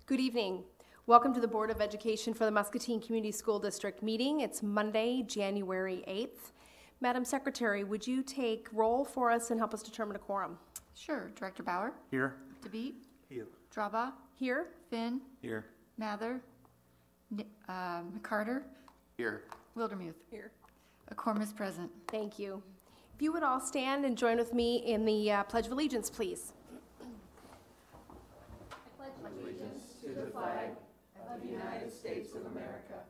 Good evening. Welcome to the Board of Education for the Muscatine Community School District meeting. It's Monday, January 8th. Madam Secretary, would you take roll for us and help us determine a quorum? Sure. Director Bauer? Here. DeVete? Here. Draba? Here. Finn? Here. Mather? McCarter? Here. Wildermuth? Here. A quorum is present. Thank you. If you would all stand and join with me in the Pledge of Allegiance, please. To the flag of the United States of America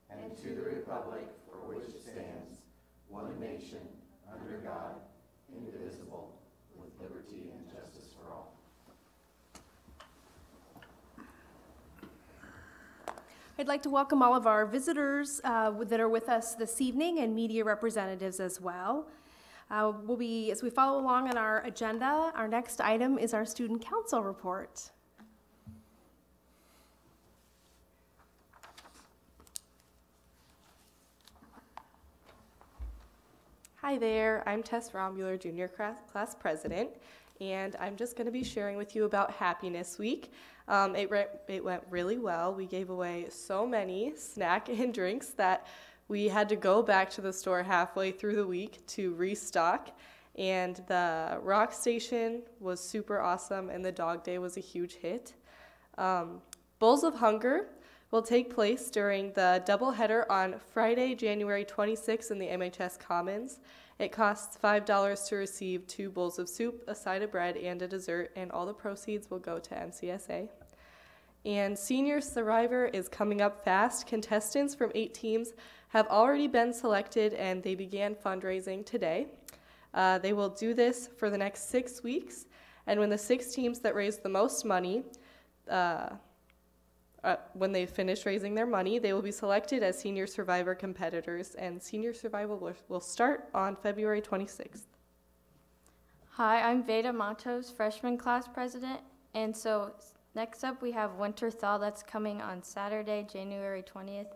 and to the republic for which it stands, one nation, under God, indivisible, with liberty and justice for all. I'd like to welcome all of our visitors that are with us this evening and media representatives as well. As we follow along on our agenda, our next item is our Student Council report. Hi there, I'm Tess Romuler, Junior Class President, and I'm just going to be sharing with you about Happiness Week. It went really well. We gave away so many snack and drinks that we had to go back to the store halfway through the week to restock, and the rock station was super awesome, and the dog day was a huge hit. Bowls of Hunger will take place during the doubleheader on Friday, January 26th in the MHS Commons. It costs $5 to receive 2 bowls of soup, a side of bread, and a dessert, and all the proceeds will go to MCSA. And Senior Survivor is coming up fast. Contestants from 8 teams have already been selected, and they began fundraising today. They will do this for the next 6 weeks, and when the 6 teams that raise the most money when they finish raising their money, they will be selected as Senior Survivor competitors, and Senior Survivor will start on February 26th. Hi, I'm Veda Matos, Freshman Class President, and so next up we have Winter Thaw that's coming on Saturday, January 20th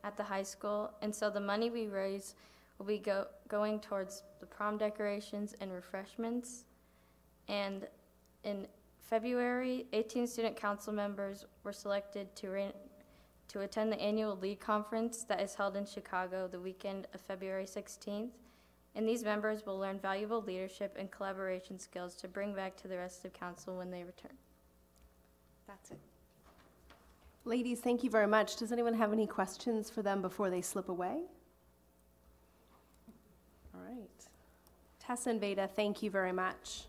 at the high school, and so the money we raise will be going towards the prom decorations and refreshments, and in February, 18 student council members were selected to attend the annual league conference that is held in Chicago the weekend of February 16th. And these members will learn valuable leadership and collaboration skills to bring back to the rest of council when they return. That's it. Ladies, thank you very much. Does anyone have any questions for them before they slip away? All right. Tessa and Veda, thank you very much.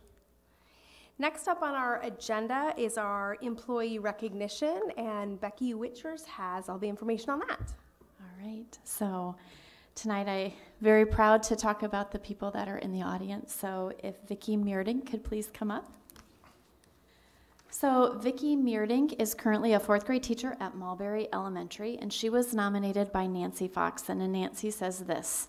Next up on our agenda is our employee recognition, and Becky Witchers has all the information on that. All right, so tonight I'm very proud to talk about the people that are in the audience. So if Vicki Meerdink could please come up. So Vicki Meerdink is currently a 4th grade teacher at Mulberry Elementary, and she was nominated by Nancy Foxon, and Nancy says this: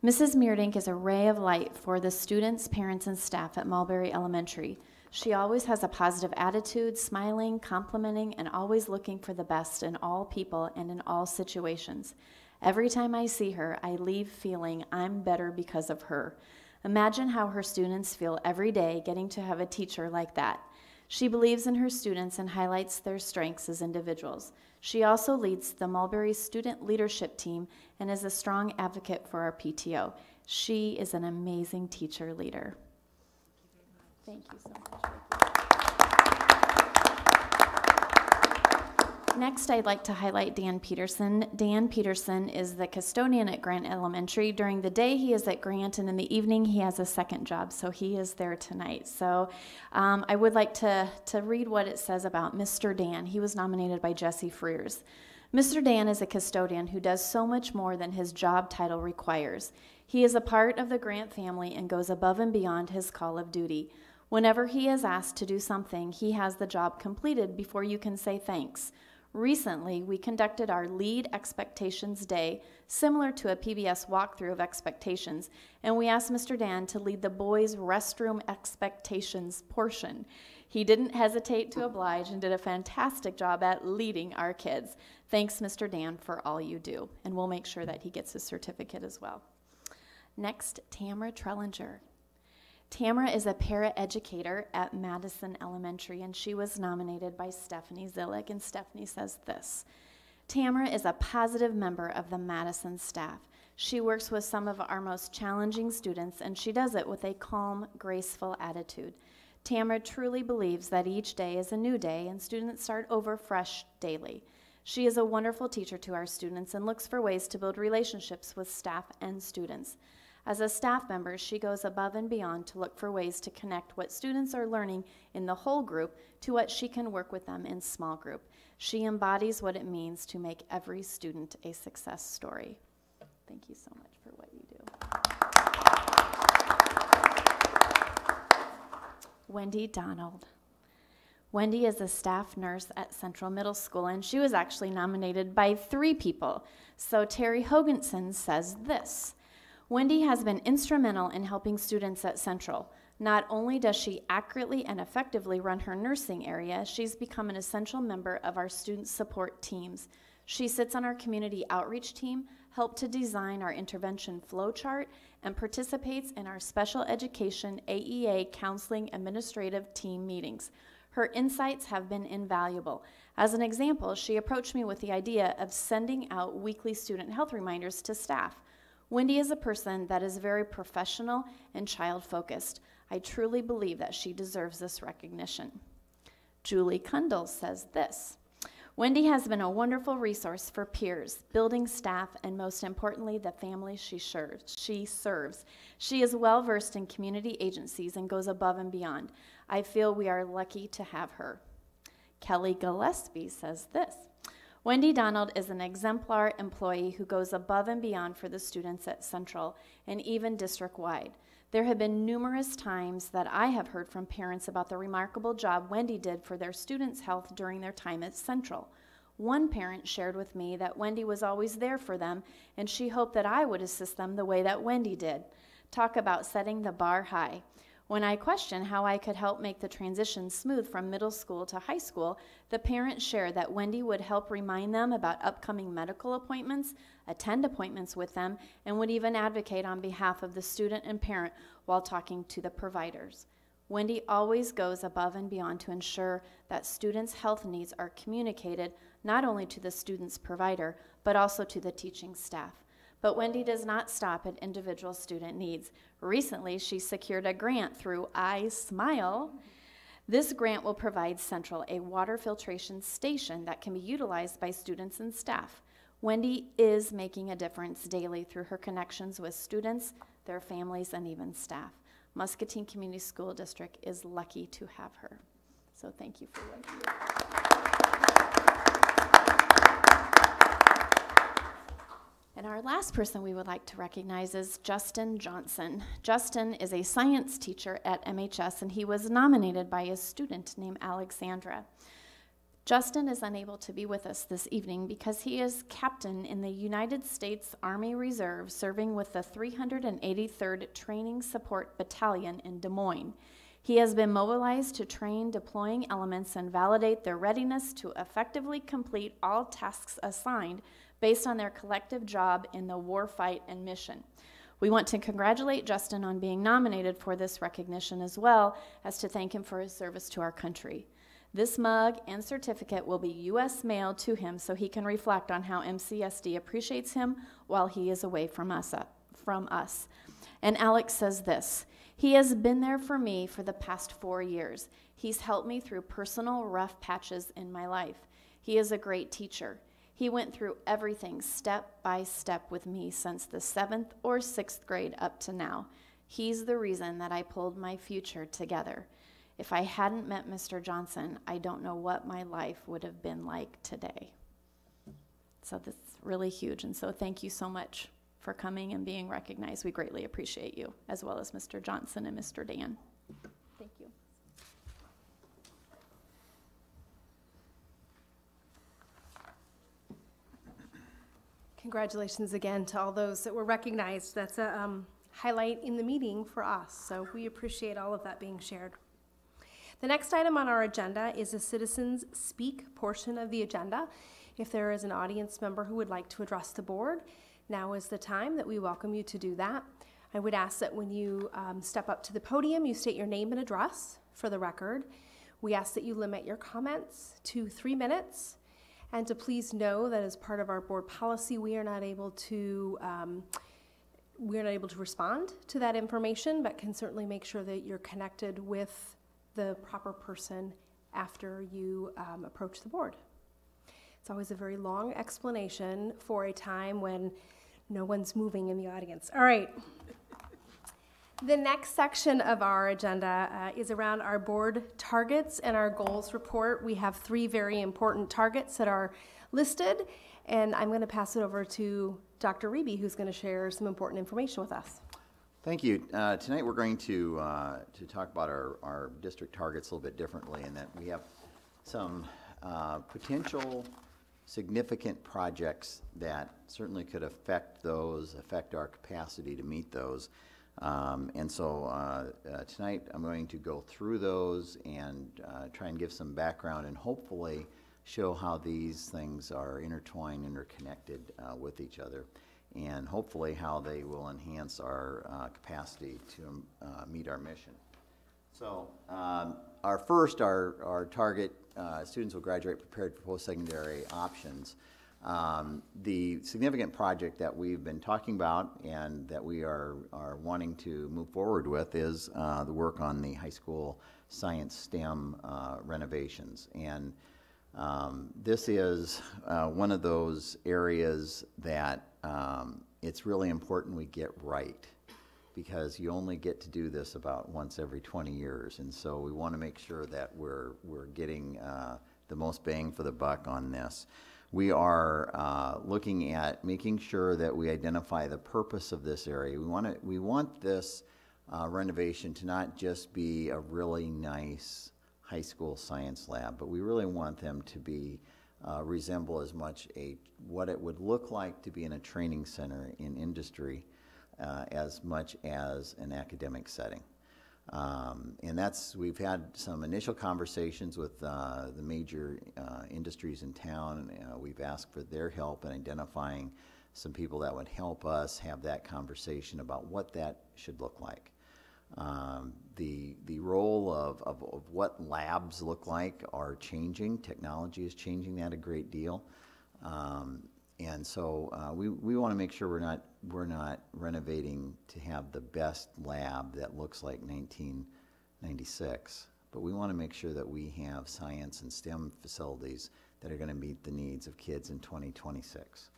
Mrs. Meerdink is a ray of light for the students, parents, and staff at Mulberry Elementary. She always has a positive attitude, smiling, complimenting, and always looking for the best in all people and in all situations. Every time I see her, I leave feeling I'm better because of her. Imagine how her students feel every day getting to have a teacher like that. She believes in her students and highlights their strengths as individuals. She also leads the Mulberry Student Leadership Team and is a strong advocate for our PTO. She is an amazing teacher leader. Thank you so much. Next, I'd like to highlight Dan Peterson. Dan Peterson is the custodian at Grant Elementary. During the day, he is at Grant, and in the evening, he has a second job, so he is there tonight. So I would like to read what it says about Mr. Dan. He was nominated by Jesse Freers. Mr. Dan is a custodian who does so much more than his job title requires. He is a part of the Grant family and goes above and beyond his call of duty. Whenever he is asked to do something, he has the job completed before you can say thanks. Recently, we conducted our Lead Expectations Day, similar to a PBS walkthrough of expectations, and we asked Mr. Dan to lead the boys' restroom expectations portion. He didn't hesitate to oblige and did a fantastic job at leading our kids. Thanks, Mr. Dan, for all you do, and we'll make sure that he gets his certificate as well. Next, Tamara Trellinger. Tamara is a paraeducator at Madison Elementary, and she was nominated by Stephanie Zillick, and Stephanie says this: Tamara is a positive member of the Madison staff. She works with some of our most challenging students, and she does it with a calm, graceful attitude. Tamara truly believes that each day is a new day, and students start over fresh daily. She is a wonderful teacher to our students and looks for ways to build relationships with staff and students. As a staff member, she goes above and beyond to look for ways to connect what students are learning in the whole group to what she can work with them in small group. She embodies what it means to make every student a success story. Thank you so much for what you do. Wendy Donald. Wendy is a staff nurse at Central Middle School, and she was actually nominated by 3 people. So Terry Hoganson says this: Wendy has been instrumental in helping students at Central. Not only does she accurately and effectively run her nursing area, she's become an essential member of our student support teams. She sits on our community outreach team, helped to design our intervention flow chart, and participates in our special education AEA counseling administrative team meetings. Her insights have been invaluable. As an example, she approached me with the idea of sending out weekly student health reminders to staff. Wendy is a person that is very professional and child-focused. I truly believe that she deserves this recognition. Julie Kundle says this: Wendy has been a wonderful resource for peers, building staff, and most importantly, the families she serves. She is well-versed in community agencies and goes above and beyond. I feel we are lucky to have her. Kelly Gillespie says this: Wendy Donald is an exemplar employee who goes above and beyond for the students at Central and even district-wide. There have been numerous times that I have heard from parents about the remarkable job Wendy did for their students' health during their time at Central. One parent shared with me that Wendy was always there for them, and she hoped that I would assist them the way that Wendy did. Talk about setting the bar high. When I questioned how I could help make the transition smooth from middle school to high school, the parents shared that Wendy would help remind them about upcoming medical appointments, attend appointments with them, and would even advocate on behalf of the student and parent while talking to the providers. Wendy always goes above and beyond to ensure that students' health needs are communicated not only to the student's provider, but also to the teaching staff. But Wendy does not stop at individual student needs. Recently, she secured a grant through I Smile. This grant will provide Central a water filtration station that can be utilized by students and staff. Wendy is making a difference daily through her connections with students, their families, and even staff. Muscatine Community School District is lucky to have her. So thank you for what you do. And our last person we would like to recognize is Justin Johnson. Justin is a science teacher at MHS, and he was nominated by a student named Alexandra. Justin is unable to be with us this evening because he is captain in the United States Army Reserve, serving with the 383rd Training Support Battalion in Des Moines. He has been mobilized to train deploying elements and validate their readiness to effectively complete all tasks assigned based on their collective job in the war fight and mission. We want to congratulate Justin on being nominated for this recognition, as well as to thank him for his service to our country. This mug and certificate will be U.S. mailed to him so he can reflect on how MCSD appreciates him while he is away from us. And Alex says this: he has been there for me for the past 4 years. He's helped me through personal rough patches in my life. He is a great teacher. He went through everything step by step with me since the 7th or 6th grade up to now. He's the reason that I pulled my future together. If I hadn't met Mr. Johnson, I don't know what my life would have been like today. So this is really huge, and so thank you so much for coming and being recognized. We greatly appreciate you, as well as Mr. Johnson and Mr. Dan. Thank you. Congratulations again to all those that were recognized. That's a highlight in the meeting for us, so we appreciate all of that being shared. The next item on our agenda is the Citizens Speak portion of the agenda. If there is an audience member who would like to address the board, now is the time that we welcome you to do that. I would ask that when you step up to the podium, you state your name and address for the record. We ask that you limit your comments to 3 minutes, and to please know that as part of our board policy, we are not able to respond to that information, but can certainly make sure that you're connected with the proper person after you approach the board. It's always a very long explanation for a time when no one's moving in the audience. All right. The next section of our agenda is around our board targets and our goals report. We have 3 very important targets that are listed, and I'm going to pass it over to Dr. Reby, who's going to share some important information with us. Thank you. Tonight we're going to talk about our district targets a little bit differently, in that we have some potential significant projects that certainly could affect our capacity to meet those. And so tonight I'm going to go through those and try and give some background and hopefully show how these things are intertwined, interconnected with each other, and hopefully how they will enhance our capacity to meet our mission. So our target, students will graduate prepared for post-secondary options. The significant project that we've been talking about and that we are wanting to move forward with is the work on the high school science STEM renovations. And this is one of those areas that it's really important we get right, because you only get to do this about once every 20 years. And so we want to make sure that we're getting the most bang for the buck on this. We are looking at making sure that we identify the purpose of this area. We want this renovation to not just be a really nice high school science lab, but we really want them to be resemble as much what it would look like to be in a training center in industry as much as an academic setting. And we've had some initial conversations with the major industries in town. We've asked for their help in identifying some people that would help us have that conversation about what that should look like. The role of what labs look like are changing. Technology is changing that a great deal. And so we want to make sure we're not renovating to have the best lab that looks like 1996, but we want to make sure that we have science and STEM facilities that are going to meet the needs of kids in 2026.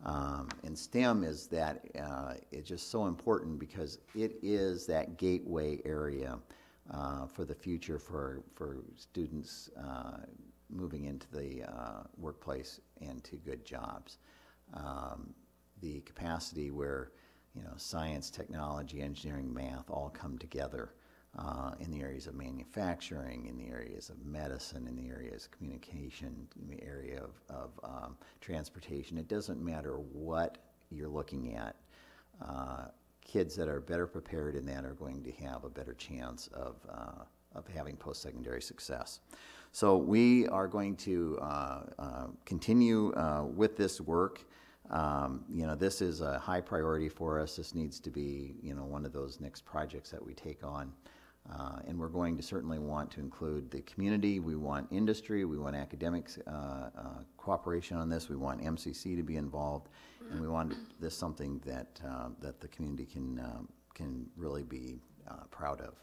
And STEM is it's just so important because it is that gateway area for the future for students moving into the workplace and to good jobs. The capacity where science, technology, engineering, math all come together in the areas of manufacturing, in the areas of medicine, in the areas of communication, in the area of transportation. It doesn't matter what you're looking at. Kids that are better prepared in that are going to have a better chance of having post-secondary success. So we are going to continue with this work. This is a high priority for us. This needs to be, one of those next projects that we take on. And we're going to certainly want to include the community. We want industry. We want academics cooperation on this. We want MCC to be involved, and we want this something that the community can really be proud of.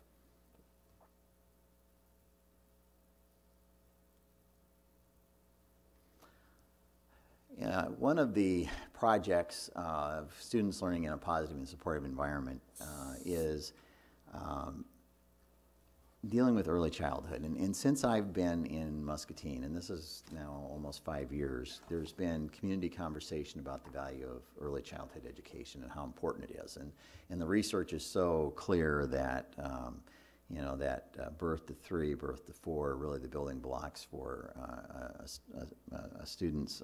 One of the projects of students learning in a positive and supportive environment is dealing with early childhood. And since I've been in Muscatine, and this is now almost 5 years, there's been community conversation about the value of early childhood education and how important it is. And the research is so clear that birth to 3, birth to 4 are really the building blocks for a student's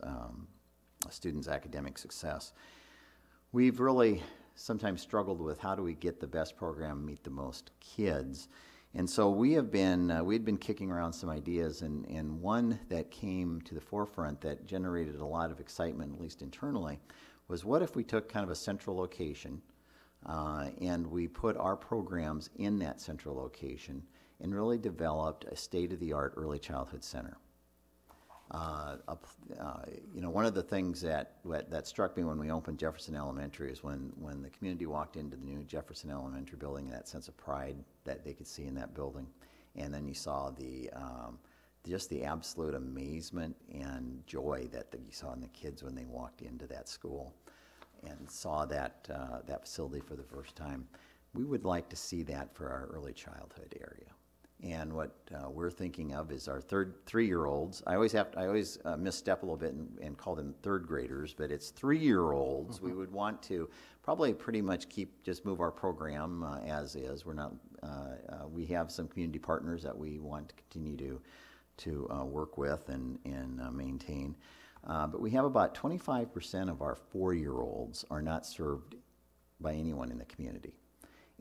academic success. We've really sometimes struggled with how do we get the best program, meet the most kids. And so we'd been kicking around some ideas, and one that came to the forefront that generated a lot of excitement, at least internally, was what if we took kind of a central location And we put our programs in that central location and really developed a state-of-the-art early childhood center. You know, one of the things that struck me when we opened Jefferson Elementary is when the community walked into the new Jefferson Elementary building, that sense of pride that they could see in that building. And then you saw just the absolute amazement and joy that you saw in the kids when they walked into that school and saw that facility for the first time. We would like to see that for our early childhood area. And what we're thinking of is our 3-year-olds. I always misstep a little bit and call them third graders, but it's 3-year-olds. We would want to probably pretty much just move our program as is. We're not. We have some community partners that we want to continue to work with and maintain. But we have about 25% of our 4-year-olds are not served by anyone in the community.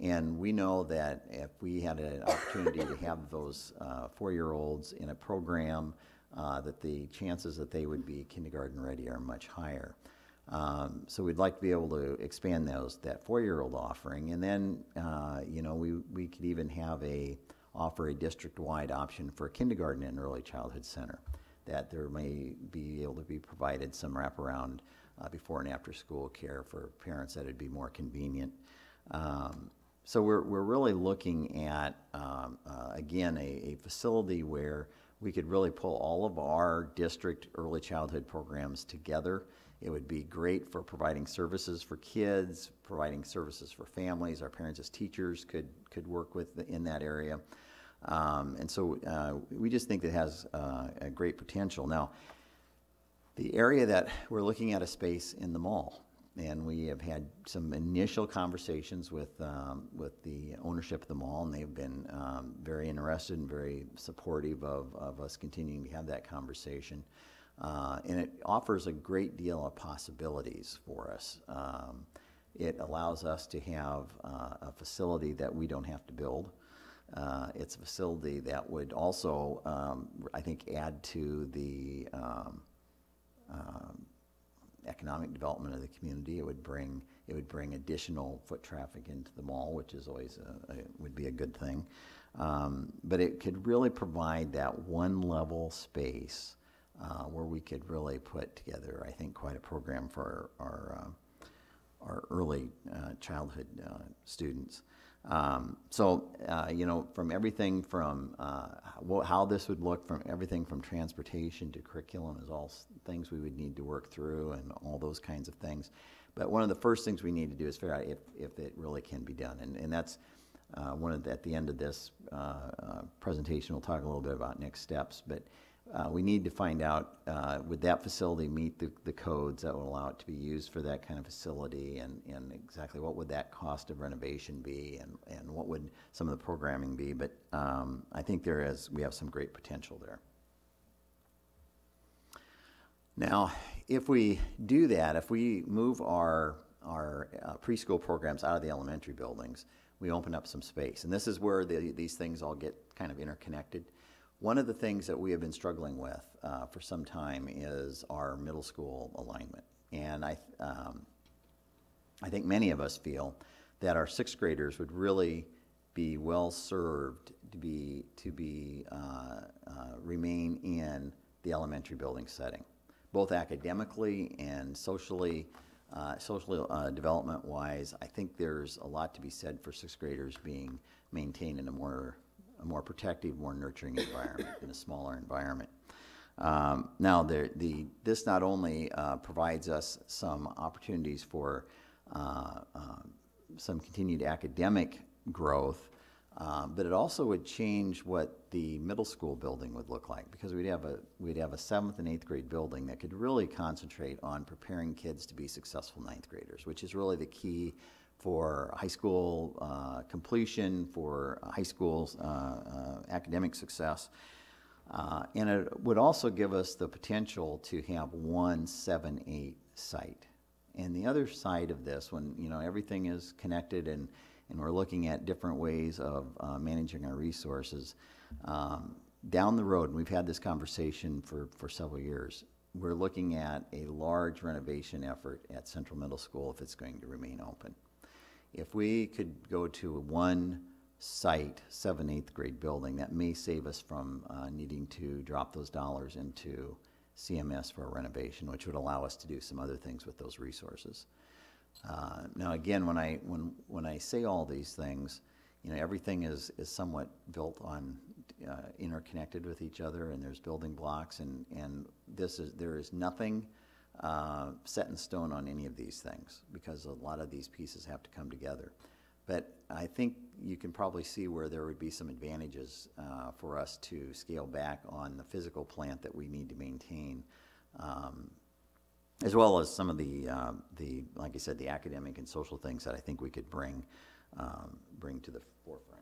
And we know that if we had an opportunity to have those 4-year-olds in a program, that the chances that they would be kindergarten ready are much higher. So we'd like to be able to expand that 4-year-old offering. And then, you know, we could even offer a district-wide option for a kindergarten and early childhood center, that there may be able to be provided some wraparound before and after school care for parents that would be more convenient. So we're really looking at, again, a facility where we could really pull all of our district early childhood programs together. It would be great for providing services for kids, providing services for families. Our parents as teachers could work in that area. And so we just think it has a great potential. Now, the area that we're looking at a space in the mall. And we have had some initial conversations with the ownership of the mall, and they've been very interested and very supportive of us continuing to have that conversation. And it offers a great deal of possibilities for us. It allows us to have a facility that we don't have to build. It's a facility that would also, I think, add to the economic development of the community. It would bring additional foot traffic into the mall, which is always would be a good thing. But it could really provide that one level space where we could really put together, I think, quite a program for our early childhood students. So you know, from everything from how this would look, from everything from transportation to curriculum, is all things we would need to work through and all those kinds of things. But one of the first things we need to do is figure out if it really can be done. And that's at the end of this presentation, we'll talk a little bit about next steps. But we need to find out, would that facility meet the codes that will allow it to be used for that kind of facility, and exactly what would that cost of renovation be, and what would some of the programming be. But I think we have some great potential there. Now, if we do that, if we move our preschool programs out of the elementary buildings, we open up some space. And this is where these things all get kind of interconnected. One of the things that we have been struggling with for some time is our middle school alignment. And I think many of us feel that our 6th graders would really be well served to remain in the elementary building setting, both academically and socially development-wise. I think there's a lot to be said for 6th graders being maintained in a more protective, more nurturing environment, in a smaller environment. Now, this not only provides us some opportunities for some continued academic growth, but it also would change what the middle school building would look like, because we'd have a 7th and 8th grade building that could really concentrate on preparing kids to be successful 9th graders, which is really the key for high school completion, for high school's academic success. And it would also give us the potential to have one 7-8 site. And the other side of this, when everything is connected and we're looking at different ways of managing our resources, down the road, and we've had this conversation for several years, we're looking at a large renovation effort at Central Middle School if it's going to remain open. if we could go to one site, 7th, 8th grade building, that may save us from needing to drop those dollars into CMS for a renovation, which would allow us to do some other things with those resources. Now again, when I say all these things, you know, everything is somewhat built on interconnected with each other, and there's building blocks, and there is nothing set in stone on any of these things, because a lot of these pieces have to come together. But I think you can probably see where there would be some advantages for us to scale back on the physical plant that we need to maintain, as well as some of the like I said, the academic and social things that I think we could bring to the forefront.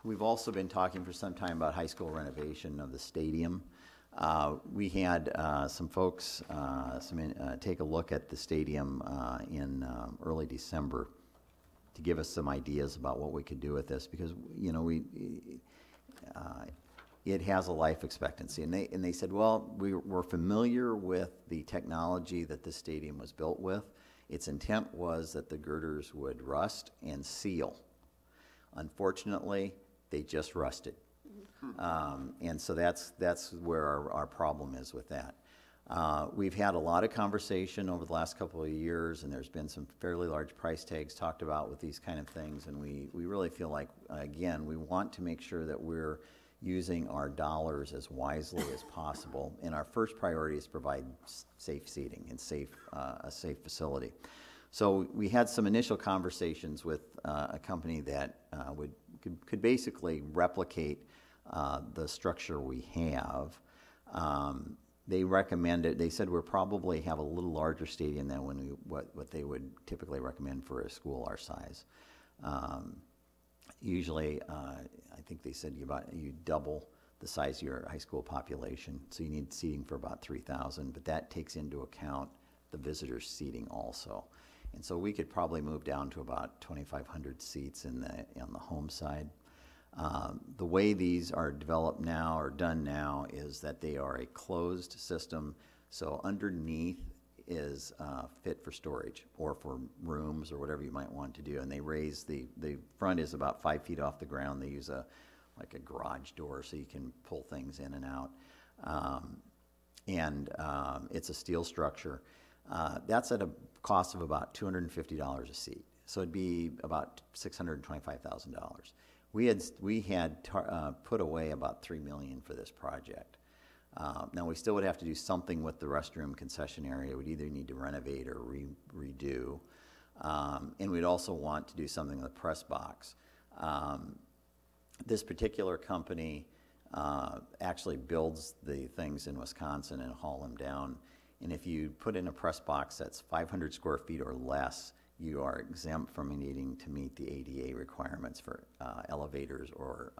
We've also been talking for some time about high school renovation of the stadium. We had some folks take a look at the stadium in early December to give us some ideas about what we could do with this, because, you know, it has a life expectancy, and they said, well, we're familiar with the technology that this stadium was built with. Its intent was that the girders would rust and seal. Unfortunately, they just rusted. And so that's where our problem is with that. We've had a lot of conversation over the last couple of years, and there's been some fairly large price tags talked about with these kind of things, and we really feel like, again, we want to make sure that we're using our dollars as wisely as possible, and our first priority is provide safe seating and a safe facility. So we had some initial conversations with a company that could basically replicate the structure we have. They recommended, they said we'll probably have a little larger stadium than what they would typically recommend for a school our size. Usually, I think they said you double the size of your high school population, so you need seating for about 3,000, but that takes into account the visitors' seating also. And so we could probably move down to about 2,500 seats on the home side. The way these are developed now or done now is that they are a closed system, so underneath is fit for storage or for rooms or whatever you might want to do. And they raise the front is about 5 feet off the ground. They use like a garage door so you can pull things in and out. It's a steel structure. That's at a cost of about $250 a seat. So it'd be about $625,000. We had put away about $3 million for this project. Now we still would have to do something with the restroom concession area. We'd either need to renovate or redo. And we'd also want to do something with the press box. This particular company actually builds the things in Wisconsin and haul them down. And if you put in a press box that's 500 square feet or less, you are exempt from needing to meet the ADA requirements for elevators or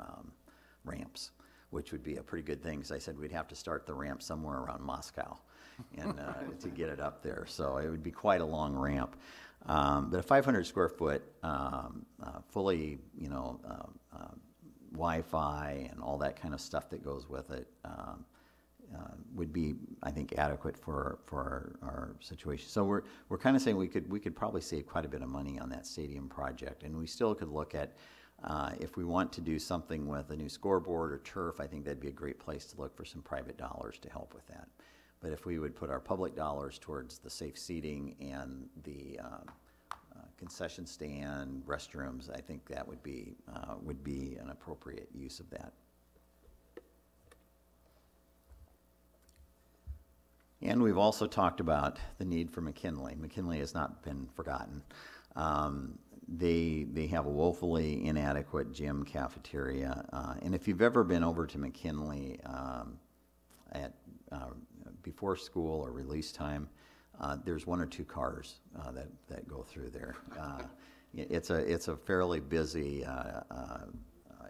ramps, which would be a pretty good thing, because I said we'd have to start the ramp somewhere around Moscow and to get it up there. So it would be quite a long ramp. But a 500 square foot, fully, Wi-Fi and all that kind of stuff that goes with it would be, I think, adequate for our situation. So we're kind of saying we could probably save quite a bit of money on that stadium project, and we still could look at if we want to do something with a new scoreboard or turf. I think that'd be a great place to look for some private dollars to help with that. But if we would put our public dollars towards the safe seating and the concession stand, restrooms, I think that would be an appropriate use of that. And we've also talked about the need for McKinley. McKinley has not been forgotten. They have a woefully inadequate gym, cafeteria, and if you've ever been over to McKinley at before school or release time, there's 1 or 2 cars that go through there. It's a fairly busy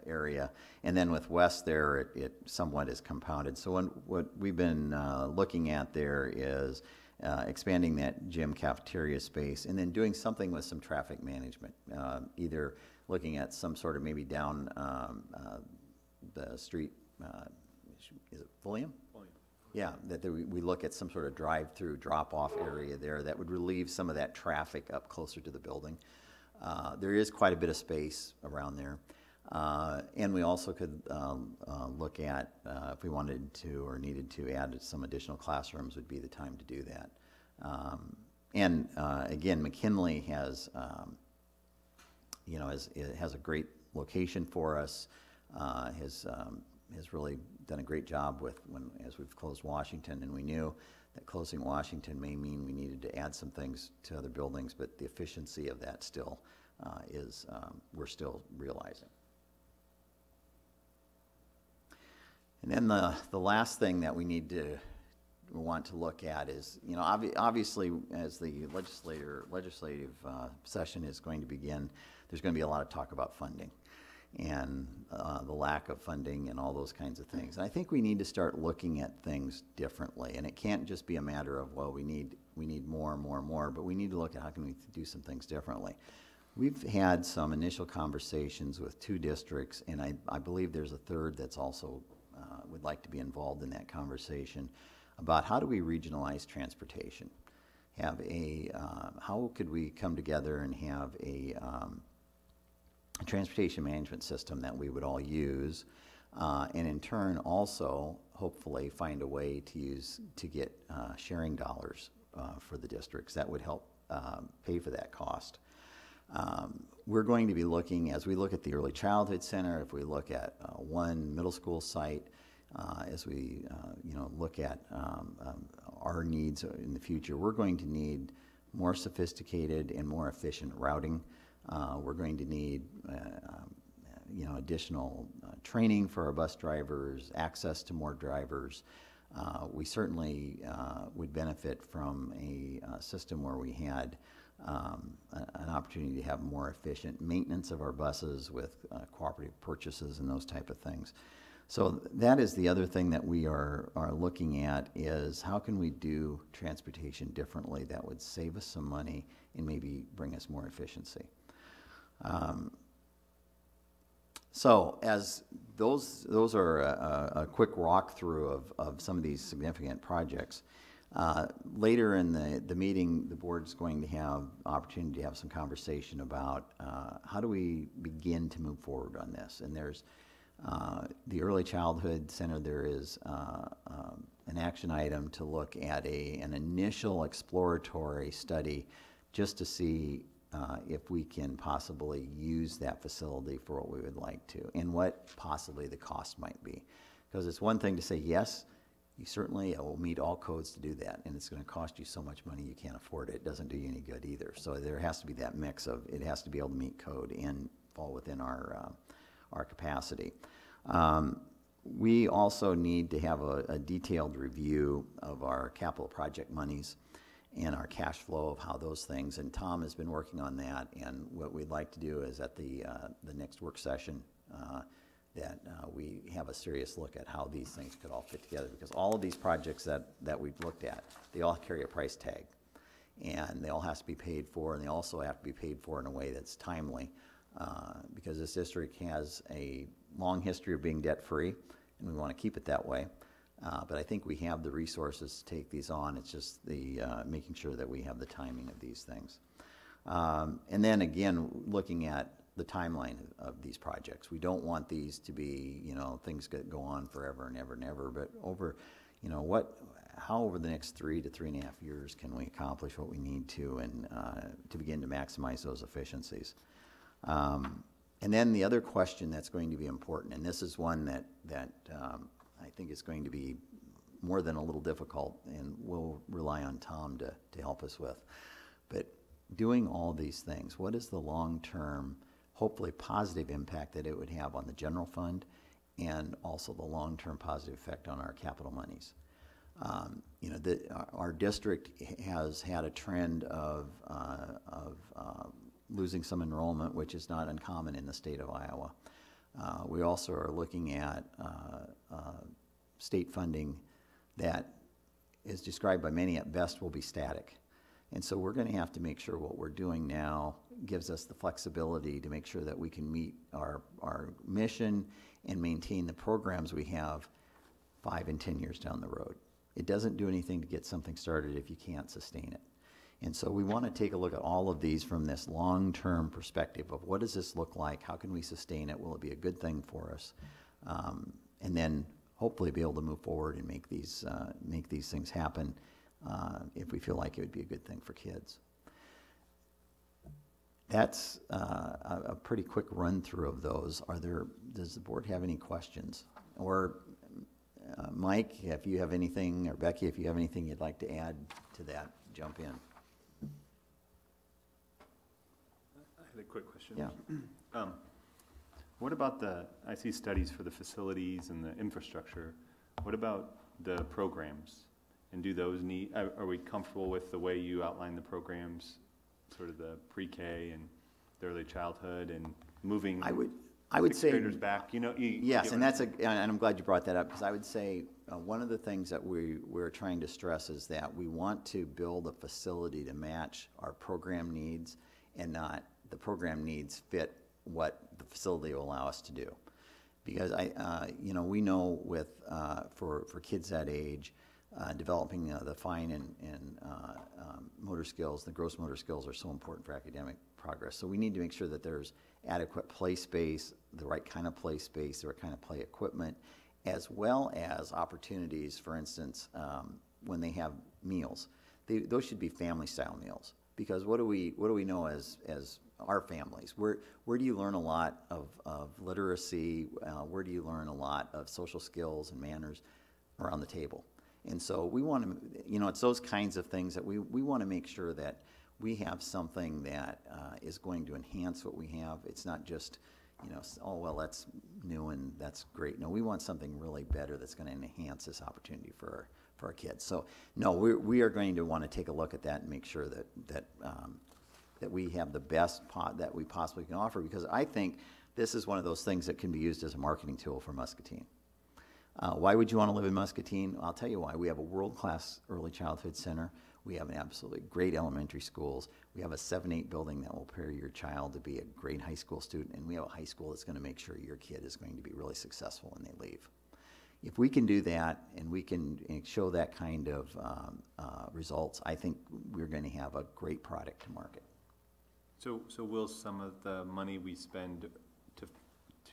area, and then with West there, it somewhat is compounded. So what we've been looking at there is expanding that gym cafeteria space, and then doing something with some traffic management, either looking at some sort of maybe down the street, is it Fulham? Yeah, that we look at some sort of drive-through drop-off area there that would relieve some of that traffic up closer to the building. There is quite a bit of space around there. And we also could look at, if we wanted to or needed to add some additional classrooms, would be the time to do that. And again, McKinley has, has a great location for us, has really done a great job as we've closed Washington, and we knew that closing Washington may mean we needed to add some things to other buildings, but the efficiency of that still we're still realizing. And then the last thing that we want to look at is, obviously as the legislative session is going to begin, there's going to be a lot of talk about funding and the lack of funding and all those kinds of things. And I think we need to start looking at things differently. And it can't just be a matter of, well, we need more and more and more, but we need to look at how can we do some things differently. We've had some initial conversations with 2 districts, and I believe there's a third that's also would like to be involved in that conversation about how do we regionalize transportation. How could we come together and have a transportation management system that we would all use, and in turn also hopefully find a way to get sharing dollars for the districts that would help pay for that cost. We're going to be looking, as we look at the Early Childhood Center, if we look at one middle school site, as we look at our needs in the future, we're going to need more sophisticated and more efficient routing. We're going to need additional training for our bus drivers, access to more drivers. We certainly would benefit from a system where we had an opportunity to have more efficient maintenance of our buses with cooperative purchases and those type of things. So that is the other thing that we are looking at, is how can we do transportation differently that would save us some money and maybe bring us more efficiency. So as those are a quick walkthrough of some of these significant projects. Later in the meeting, the board's going to have opportunity to have some conversation about how do we begin to move forward on this. And there's the Early Childhood Center, there is an action item to look at an initial exploratory study just to see if we can possibly use that facility for what we would like to, and what possibly the cost might be. Because it's one thing to say, yes, you certainly will meet all codes to do that, and it's going to cost you so much money you can't afford it. It doesn't do you any good either. So there has to be that mix of, it has to be able to meet code and fall within our capacity. We also need to have a detailed review of our capital project monies and our cash flow of how those things, and Tom has been working on that, and what we'd like to do is at the next work session that we have a serious look at how these things could all fit together, because all of these projects that we've looked at, they all carry a price tag, and they all have to be paid for, and they also have to be paid for in a way that's timely, because this district has a long history of being debt-free, and we want to keep it that way. But I think we have the resources to take these on. It's just the making sure that we have the timing of these things. And then again, looking at the timeline of these projects. We don't want these to be, things that go on forever and ever and ever, but over, how over the next 3 to 3.5 years can we accomplish what we need to, and to begin to maximize those efficiencies. And then the other question that's going to be important, and this is one that I think is going to be more than a little difficult, and we'll rely on Tom to help us with. But doing all these things, what is the long-term, hopefully positive impact that it would have on the general fund, and also the long-term positive effect on our capital monies? Our district has had a trend of losing some enrollment, which is not uncommon in the state of Iowa. We also are looking at state funding that is described by many at best will be static. And so we're going to have to make sure what we're doing now gives us the flexibility to make sure that we can meet our mission and maintain the programs we have 5 and 10 years down the road. It doesn't do anything to get something started if you can't sustain it. And so we want to take a look at all of these from this long-term perspective of what does this look like? How can we sustain it? Will it be a good thing for us? And then hopefully be able to move forward and make these things happen if we feel like it would be a good thing for kids. That's a pretty quick run through of those. Does the board have any questions? Or Mike, if you have anything, or Becky, if you have anything you'd like to add to that, jump in. I had a quick question. Yeah. What about I see studies for the facilities and the infrastructure. What about the programs? And do those are we comfortable with the way you outline the programs, sort of the pre-K and the early childhood and moving I would say graders back? Yes, and I'm glad you brought that up, because I would say one of the things that we're trying to stress is that we want to build a facility to match our program needs, and not the program needs fit what the facility will allow us to do. Because we know with for kids that age, developing the fine and motor skills, the gross motor skills are so important for academic progress. So we need to make sure that there's adequate play space, the right kind of play space, the right kind of play equipment, as well as opportunities. For instance, when they have meals, those should be family-style meals. Because what do we know as our families? Where do you learn a lot of literacy? Where do you learn a lot of social skills and manners? Around the table. And so we want to, it's those kinds of things that we want to make sure that we have something that is going to enhance what we have. It's not just, oh, well, that's new and that's great. No, we want something really better that's going to enhance this opportunity for our kids. So, no, we are going to want to take a look at that and make sure that we have the best that we possibly can offer, because I think this is one of those things that can be used as a marketing tool for Muscatine. Why would you want to live in Muscatine? I'll tell you why. We have a world-class early childhood center. We have an absolutely great elementary schools. We have a 7-8 building that will prepare your child to be a great high school student. And we have a high school that's going to make sure your kid is going to be really successful when they leave. If we can do that and we can show that kind of results, I think we're going to have a great product to market. So will some of the money we spend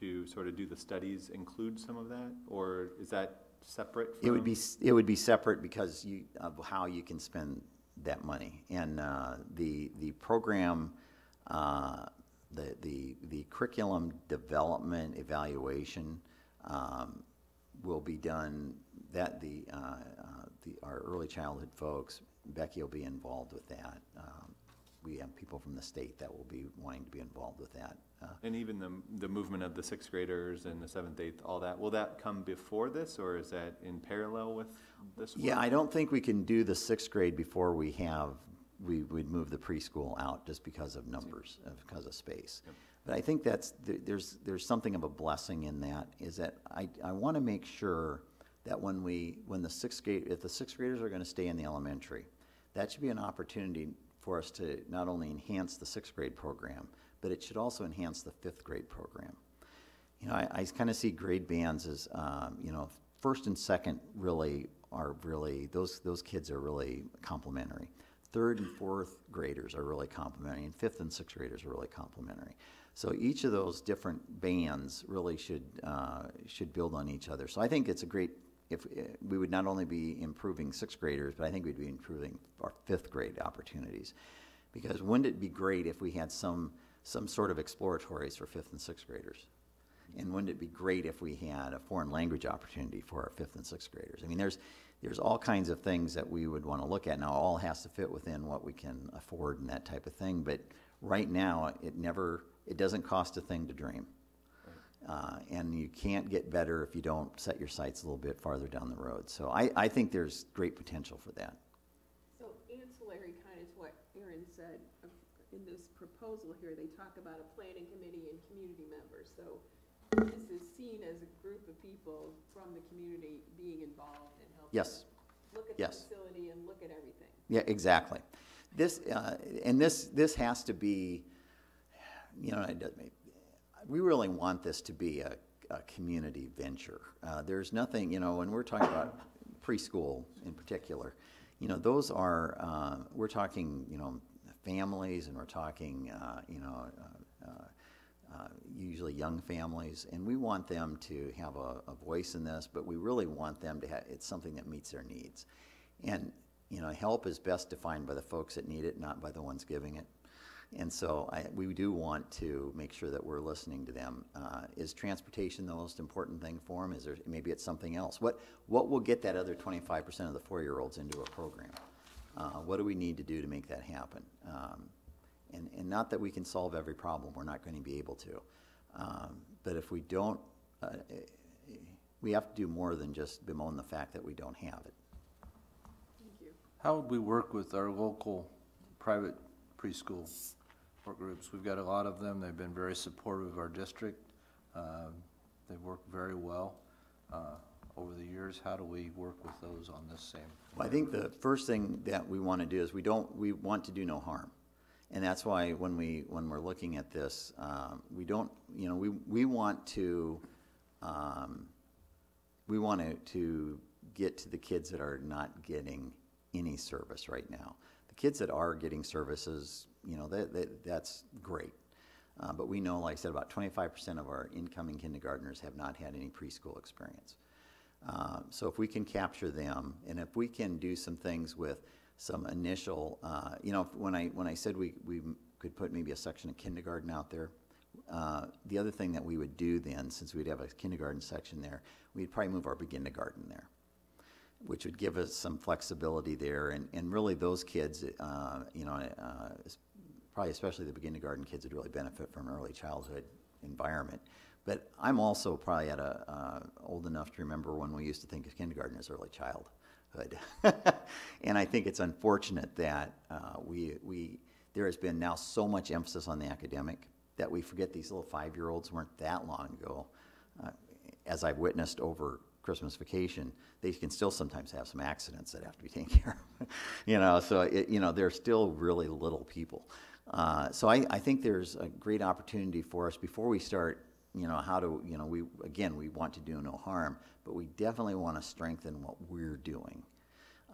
to sort of do the studies include some of that, or is that separate from? It would be separate because of how you can spend that money, and the program, the curriculum development evaluation will be done. That our early childhood folks, Becky will be involved with that. We have people from the state that will be wanting to be involved with that. And even the movement of the 6th graders and the 7th, 8th, all that, will that come before this, or is that in parallel with this work? Yeah, I don't think we can do the 6th grade before we'd move the preschool out, just because of numbers, because of space. Yep. But I think there's something of a blessing in that, is that I want to make sure that if the 6th graders are going to stay in the elementary, that should be an opportunity for us to not only enhance the 6th grade program, but it should also enhance the 5th grade program. I kind of see grade bands as, first and second those kids are really complementary. 3rd and 4th graders are really complementary, and 5th and 6th graders are really complementary. So each of those different bands really should build on each other. So I think it's a great, if we would not only be improving 6th graders, but I think we'd be improving our 5th grade opportunities. Because wouldn't it be great if we had some sort of exploratories for 5th and 6th graders? And wouldn't it be great if we had a foreign language opportunity for our 5th and 6th graders? I mean, there's all kinds of things that we would want to look at. Now, all has to fit within what we can afford and that type of thing. But right now, it doesn't cost a thing to dream. And you can't get better if you don't set your sights a little bit farther down the road. So I think there's great potential for that. So ancillary kind of what Aaron said, in this proposal here, they talk about a planning committee and community members. So this is seen as a group of people from the community being involved and helping look at the facility and look at everything. Yeah, exactly. This has to be, we really want this to be a community venture. There's nothing, when we're talking about preschool in particular, you know, those are, we're talking, you know, families, and we're talking, usually young families, and we want them to have a voice in this, but we really want them to have, it's something that meets their needs. And, you know, help is best defined by the folks that need it, not by the ones giving it. And so we do want to make sure that we're listening to them. Is transportation the most important thing for them? Is there, maybe it's something else? What will get that other 25% of the 4-year-olds into a program? What do we need to do to make that happen? And not that we can solve every problem. We're not going to be able to. But if we don't, we have to do more than just bemoan the fact that we don't have it. Thank you. How would we work with our local private preschool work groups? We've got a lot of them. They've been very supportive of our district. They've worked very well over the years. How do we work with those on this same? Well, I think the first thing that we want to do is we want to do no harm. And that's why when we're looking at this, we don't, you know, we want to get to the kids that are not getting any service right now. The kids that are getting services, you know, that's great. But we know, like I said, about 25% of our incoming kindergartners have not had any preschool experience. So if we can capture them, and if we can do some things with some initial, you know, when I said we could put maybe a section of kindergarten out there, the other thing that we would do then, since we'd have a kindergarten section there, we'd probably move our begindergarten there, which would give us some flexibility there. And really those kids, you know, probably especially the begindergarten kids would really benefit from an early childhood environment. But I'm also probably at old enough to remember when we used to think of kindergarten as early childhood. And I think it's unfortunate that there has been now so much emphasis on the academic that we forget these little 5-year-olds weren't that long ago. As I've witnessed over Christmas vacation, they can still sometimes have some accidents that have to be taken care of. You know, so you know, they're still really little people. So I think there's a great opportunity for us before we start, you know, how to, you know, we want to do no harm, but we definitely want to strengthen what we're doing.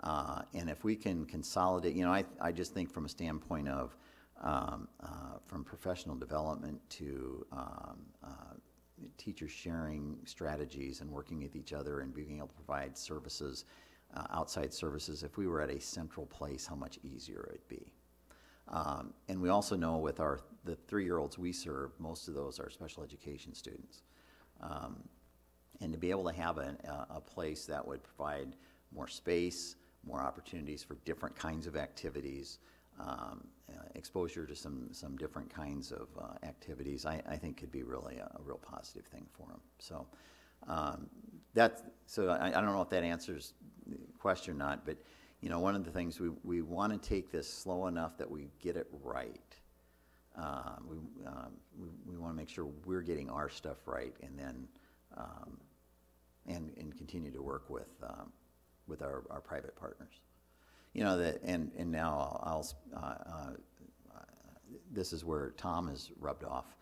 And if we can consolidate, you know, I just think from a standpoint of from professional development to teachers sharing strategies and working with each other and being able to provide services, outside services, if we were at a central place, how much easier it would be. And we also know with the 3-year-olds we serve, most of those are special education students. And to be able to have a place that would provide more space, more opportunities for different kinds of activities, exposure to some different kinds of activities, I think could be really a real positive thing for them. So I don't know if that answers the question or not, but you know, one of the things we want to take this slow enough that we get it right. We want to make sure we're getting our stuff right, and then and continue to work with our private partners. You know that, and now this is where Tom is rubbed off.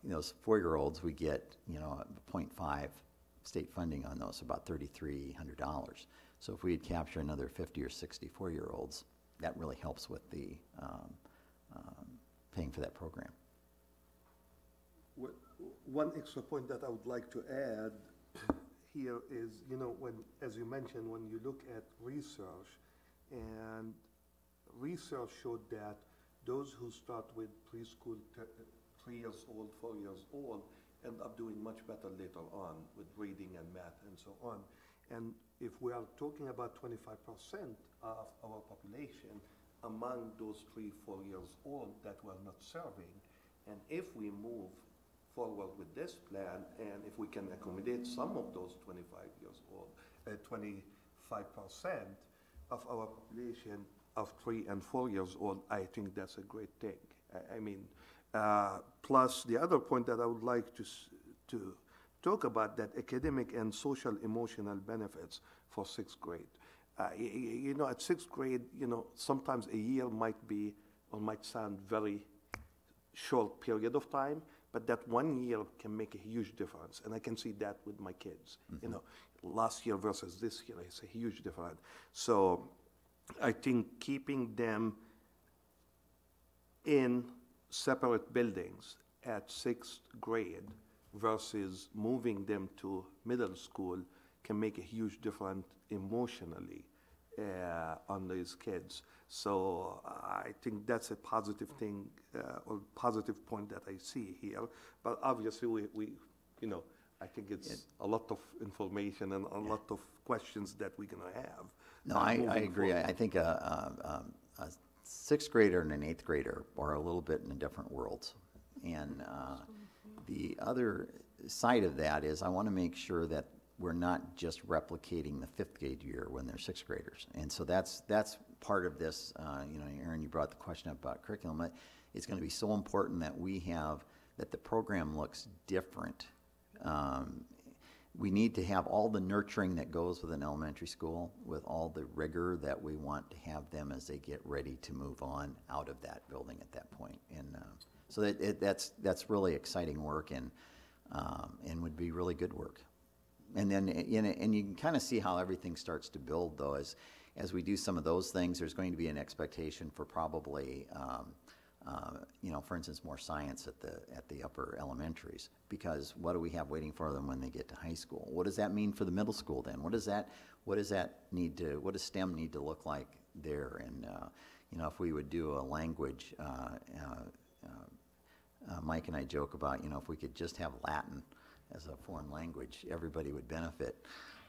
You know, those 4-year-olds, we get, you know, 0.5 state funding on those, about $3,300. So if we had captured another 50 or 60 4-year-olds, that really helps with the paying for that program. One extra point that I would like to add here is, you know, as you mentioned, when you look at research, and research showed that those who start with preschool 3 years old, 4 years old, end up doing much better later on with reading and math and so on. And if we are talking about 25% of our population among those 3, 4 years old that we're not serving, and if we move forward with this plan, and if we can accommodate some of those 25% of our population of 3 and 4 years old, I think that's a great thing. I mean, plus the other point that I would like to talk about, that academic and social emotional benefits for 6th grade. You know, at 6th grade, you know, sometimes a year might be or might sound very short period of time, but that 1 year can make a huge difference. And I can see that with my kids. You know, last year versus this year is a huge difference. So I think keeping them in separate buildings at 6th grade versus moving them to middle school can make a huge difference emotionally on these kids. So I think that's a positive thing or positive point that I see here. But obviously we you know, I think it's a lot of information and a lot of questions that we're gonna have. No, I agree. Forward. I think a 6th grader and an 8th grader are a little bit in different worlds. And the other side of that is I want to make sure that we're not just replicating the 5th grade year when they're 6th graders. And so that's part of this. You know, Aaron, you brought the question up about curriculum. It's going to be so important that that the program looks different. We need to have all the nurturing that goes with an elementary school, with all the rigor that we want to have them as they get ready to move on out of that building at that point. And so that's really exciting work and would be really good work. And then and you can kind of see how everything starts to build, though, as we do some of those things. There's going to be an expectation for probably you know, for instance, more science at the upper elementaries, because what do we have waiting for them when they get to high school? What does that mean for the middle school then? What does STEM need to look like there? And you know, if we would do a language, Mike and I joke about, you know, if we could just have Latin as a foreign language, everybody would benefit.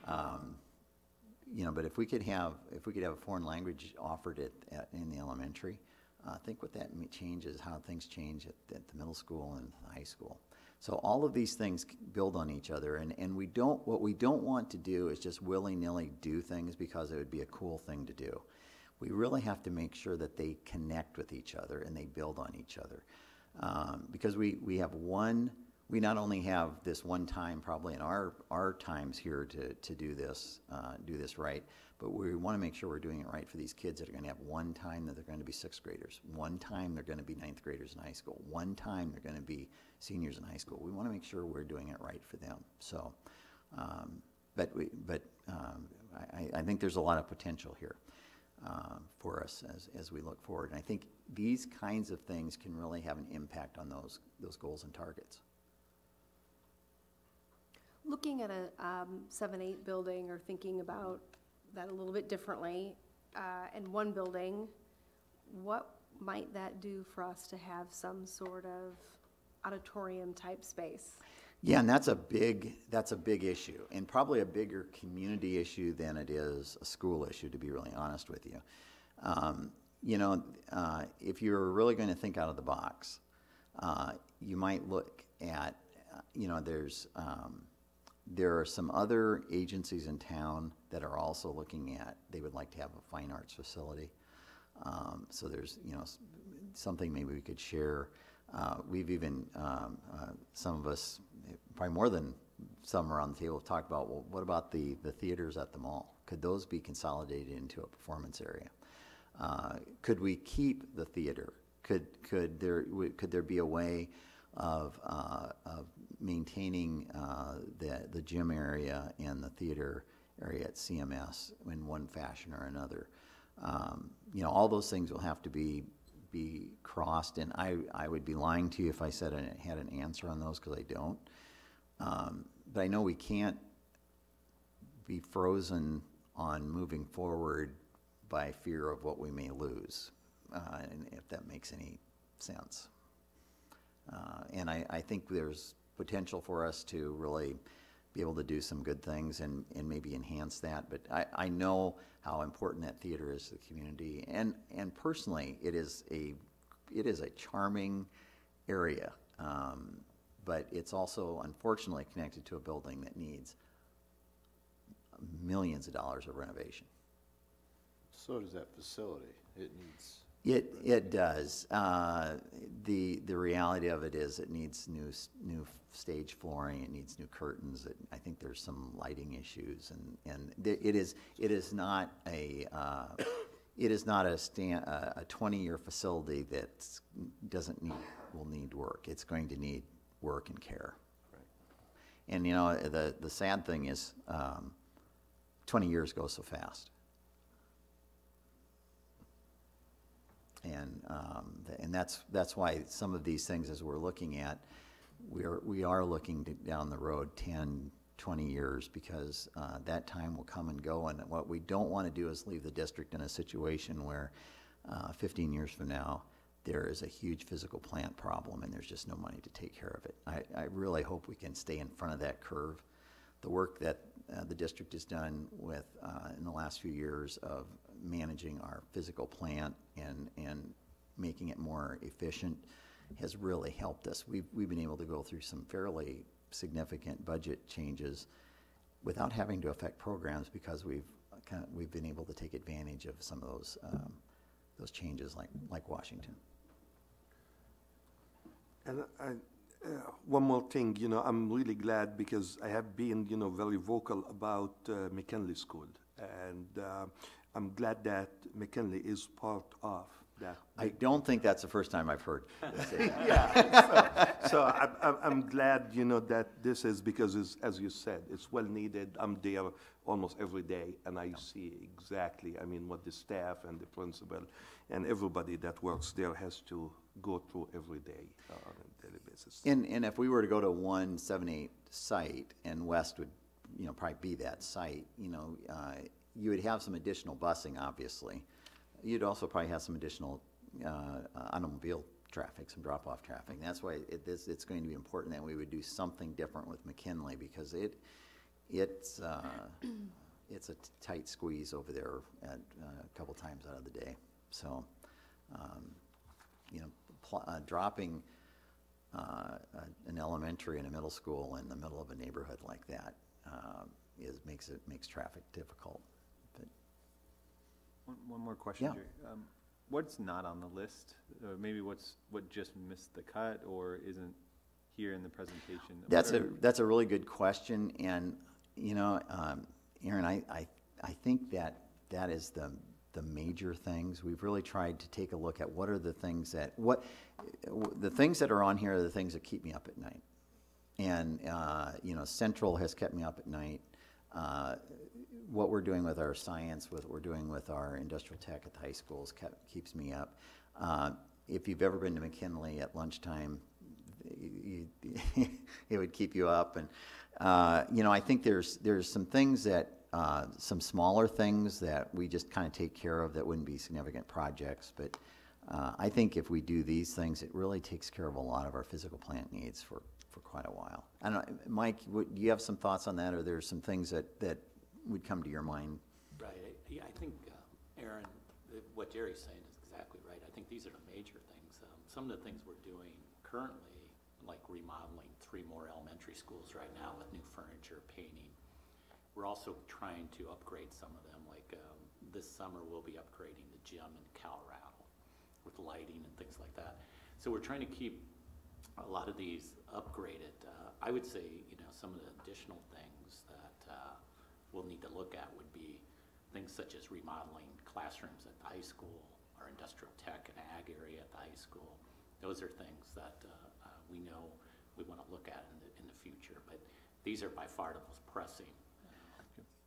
You know, but if we could have a foreign language offered in the elementary, I think what that changes how things change at the middle school and the high school. So all of these things build on each other, and what we don't want to do is just willy-nilly do things because it would be a cool thing to do. We really have to make sure that they connect with each other and they build on each other, because we not only have this one time probably in our times here to do this right, but we want to make sure we're doing it right for these kids that are going to have one time that they're going to be 6th graders, one time they're going to be 9th graders in high school, one time they're going to be seniors in high school. We want to make sure we're doing it right for them. So, I think there's a lot of potential here for us as we look forward. And I think these kinds of things can really have an impact on those goals and targets. Looking at a 7-8 building, or thinking about that a little bit differently, in one building, what might that do for us to have some sort of auditorium type space? Yeah, and that's a big issue, and probably a bigger community issue than it is a school issue, to be really honest with you. You know, if you're really going to think out of the box, you might look at, you know, there are some other agencies in town that are also looking at, they would like to have a fine arts facility. So there's, you know, something maybe we could share. We've even, some of us, probably more than some around the table, have talked about, well, what about the theaters at the mall? Could those be consolidated into a performance area? Could we keep the theater? Could there be a way of maintaining the gym area and the theater area at CMS in one fashion or another? You know, all those things will have to be crossed, and I would be lying to you if I said I had an answer on those, because I don't. But I know we can't be frozen on moving forward by fear of what we may lose, and if that makes any sense. And I think there's potential for us to really be able to do some good things and maybe enhance that. But I know how important that theater is to the community, and personally, it is a charming area, but it's also unfortunately connected to a building that needs millions of dollars of renovation. So does that facility. It needs. It does. The reality of it is it needs new stage flooring. It needs new curtains. I think there's some lighting issues, and it is not a 20-year facility that will need work. It's going to need work and care. And, you know, the sad thing is 20 years go so fast. And that's why some of these things, as we're looking at, we are looking down the road 10, 20 years, because that time will come and go. And what we don't want to do is leave the district in a situation where 15 years from now, there is a huge physical plant problem and there's just no money to take care of it. I really hope we can stay in front of that curve. The work that the district has done with in the last few years of managing our physical plant and making it more efficient has really helped us. We've been able to go through some fairly significant budget changes without having to affect programs, because we've been able to take advantage of some of those changes, like Washington. And one more thing, you know, I'm really glad because I have been, you know, very vocal about McKinley School, and I'm glad that McKinley is part of that. I don't think that's the first time I've heard this say that. Yeah, so I'm glad, you know, that this is, because as you said, it's well needed. I'm there almost every day, and I see exactly, I mean, what the staff and the principal and everybody that works there has to go through every day on a daily basis. And if we were to go to 178 site, and West would, you know, probably be that site, you know, you would have some additional busing, obviously. You'd also probably have some additional automobile traffic, some drop-off traffic. That's why it's going to be important that we would do something different with McKinley, because it's a tight squeeze over there at a couple times out of the day. So, you know, dropping an elementary and a middle school in the middle of a neighborhood like that makes traffic difficult. But one more question, Yeah. Jerry. What's not on the list? Maybe what just missed the cut or isn't here in the presentation? That's a really good question, and you know, Aaron, I think that is the major things. We've really tried to take a look at what are the things that the things that are on here are the things that keep me up at night, and you know, Central has kept me up at night. What we're doing with our science, what we're doing with our industrial tech at the high schools keeps me up. If you've ever been to McKinley at lunchtime, it would keep you up. And you know, I think there's some things that some smaller things that we just kind of take care of that wouldn't be significant projects. But I think if we do these things, it really takes care of a lot of our physical plant needs for quite a while. I don't know, Mike, do you have some thoughts on that, or there's some things that would come to your mind? Right. Yeah, I think, Aaron, what Jerry's saying is exactly right. I think these are the major things. Some of the things we're doing currently, like remodeling 3 more elementary schools right now with new furniture, painting. We're also trying to upgrade some of them. Like this summer, we'll be upgrading the gym in Colorado with lighting and things like that. So we're trying to keep a lot of these upgraded. I would say, you know, some of the additional things that we'll need to look at would be things such as remodeling classrooms at the high school, our industrial tech and ag area at the high school. Those are things that we know we want to look at in the future, but these are by far the most pressing.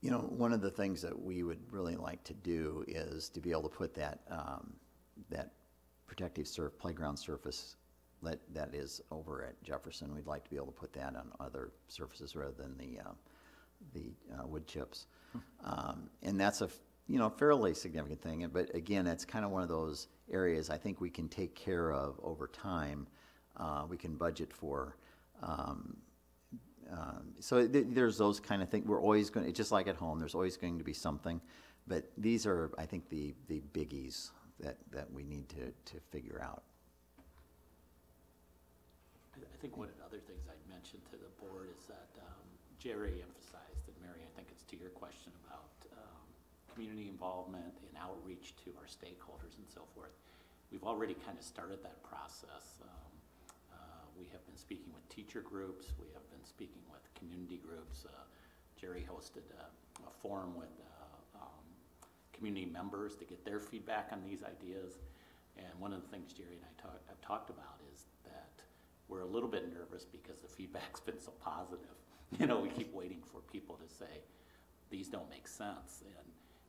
You know, one of the things that we would really like to do is to be able to put that that protective playground surface that is over at Jefferson. We'd like to be able to put that on other surfaces rather than the wood chips, and that's a fairly significant thing. But again, it's kind of one of those areas I think we can take care of over time. We can budget for. So there's those kind of things. We're always going to, just like at home, there's always going to be something. But these are, I think, the biggies that we need to figure out. I think one of the other things I'd mention to the board is that Jerry emphasized, and Mary, I think it's to your question about community involvement and outreach to our stakeholders and so forth. We've already kind of started that process. We have been speaking with teacher groups. We have been speaking with community groups. Jerry hosted a forum with community members to get their feedback on these ideas. And one of the things Jerry and I have talked about is that we're a little bit nervous because the feedback's been so positive. You know, we keep waiting for people to say, these don't make sense.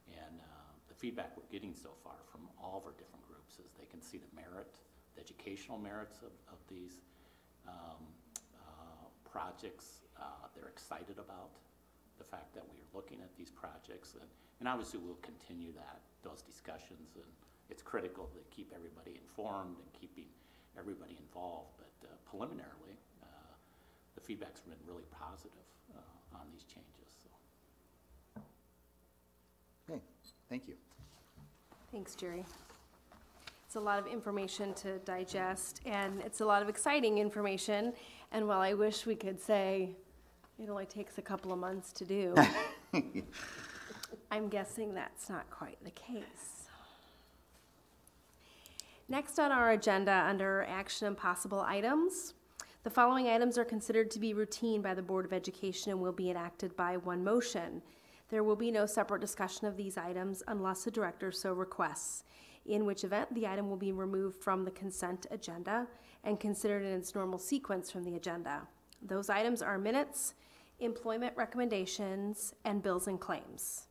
And the feedback we're getting so far from all of our different groups is they can see the merit, the educational merits of these projects. They're excited about the fact that we are looking at these projects. And obviously we'll continue those discussions. And it's critical to keep everybody informed and keeping everybody involved. But preliminarily, the feedback's been really positive on these changes. So. Okay, thank you. Thanks, Jerry. It's a lot of information to digest, and it's a lot of exciting information. And while I wish we could say it only takes a couple of months to do, I'm guessing that's not quite the case. Next on our agenda, under action and possible items, the following items are considered to be routine by the Board of Education and will be enacted by one motion. There will be no separate discussion of these items unless the director so requests, in which event the item will be removed from the consent agenda and considered in its normal sequence from the agenda. Those items are minutes, employment recommendations, and bills and claims.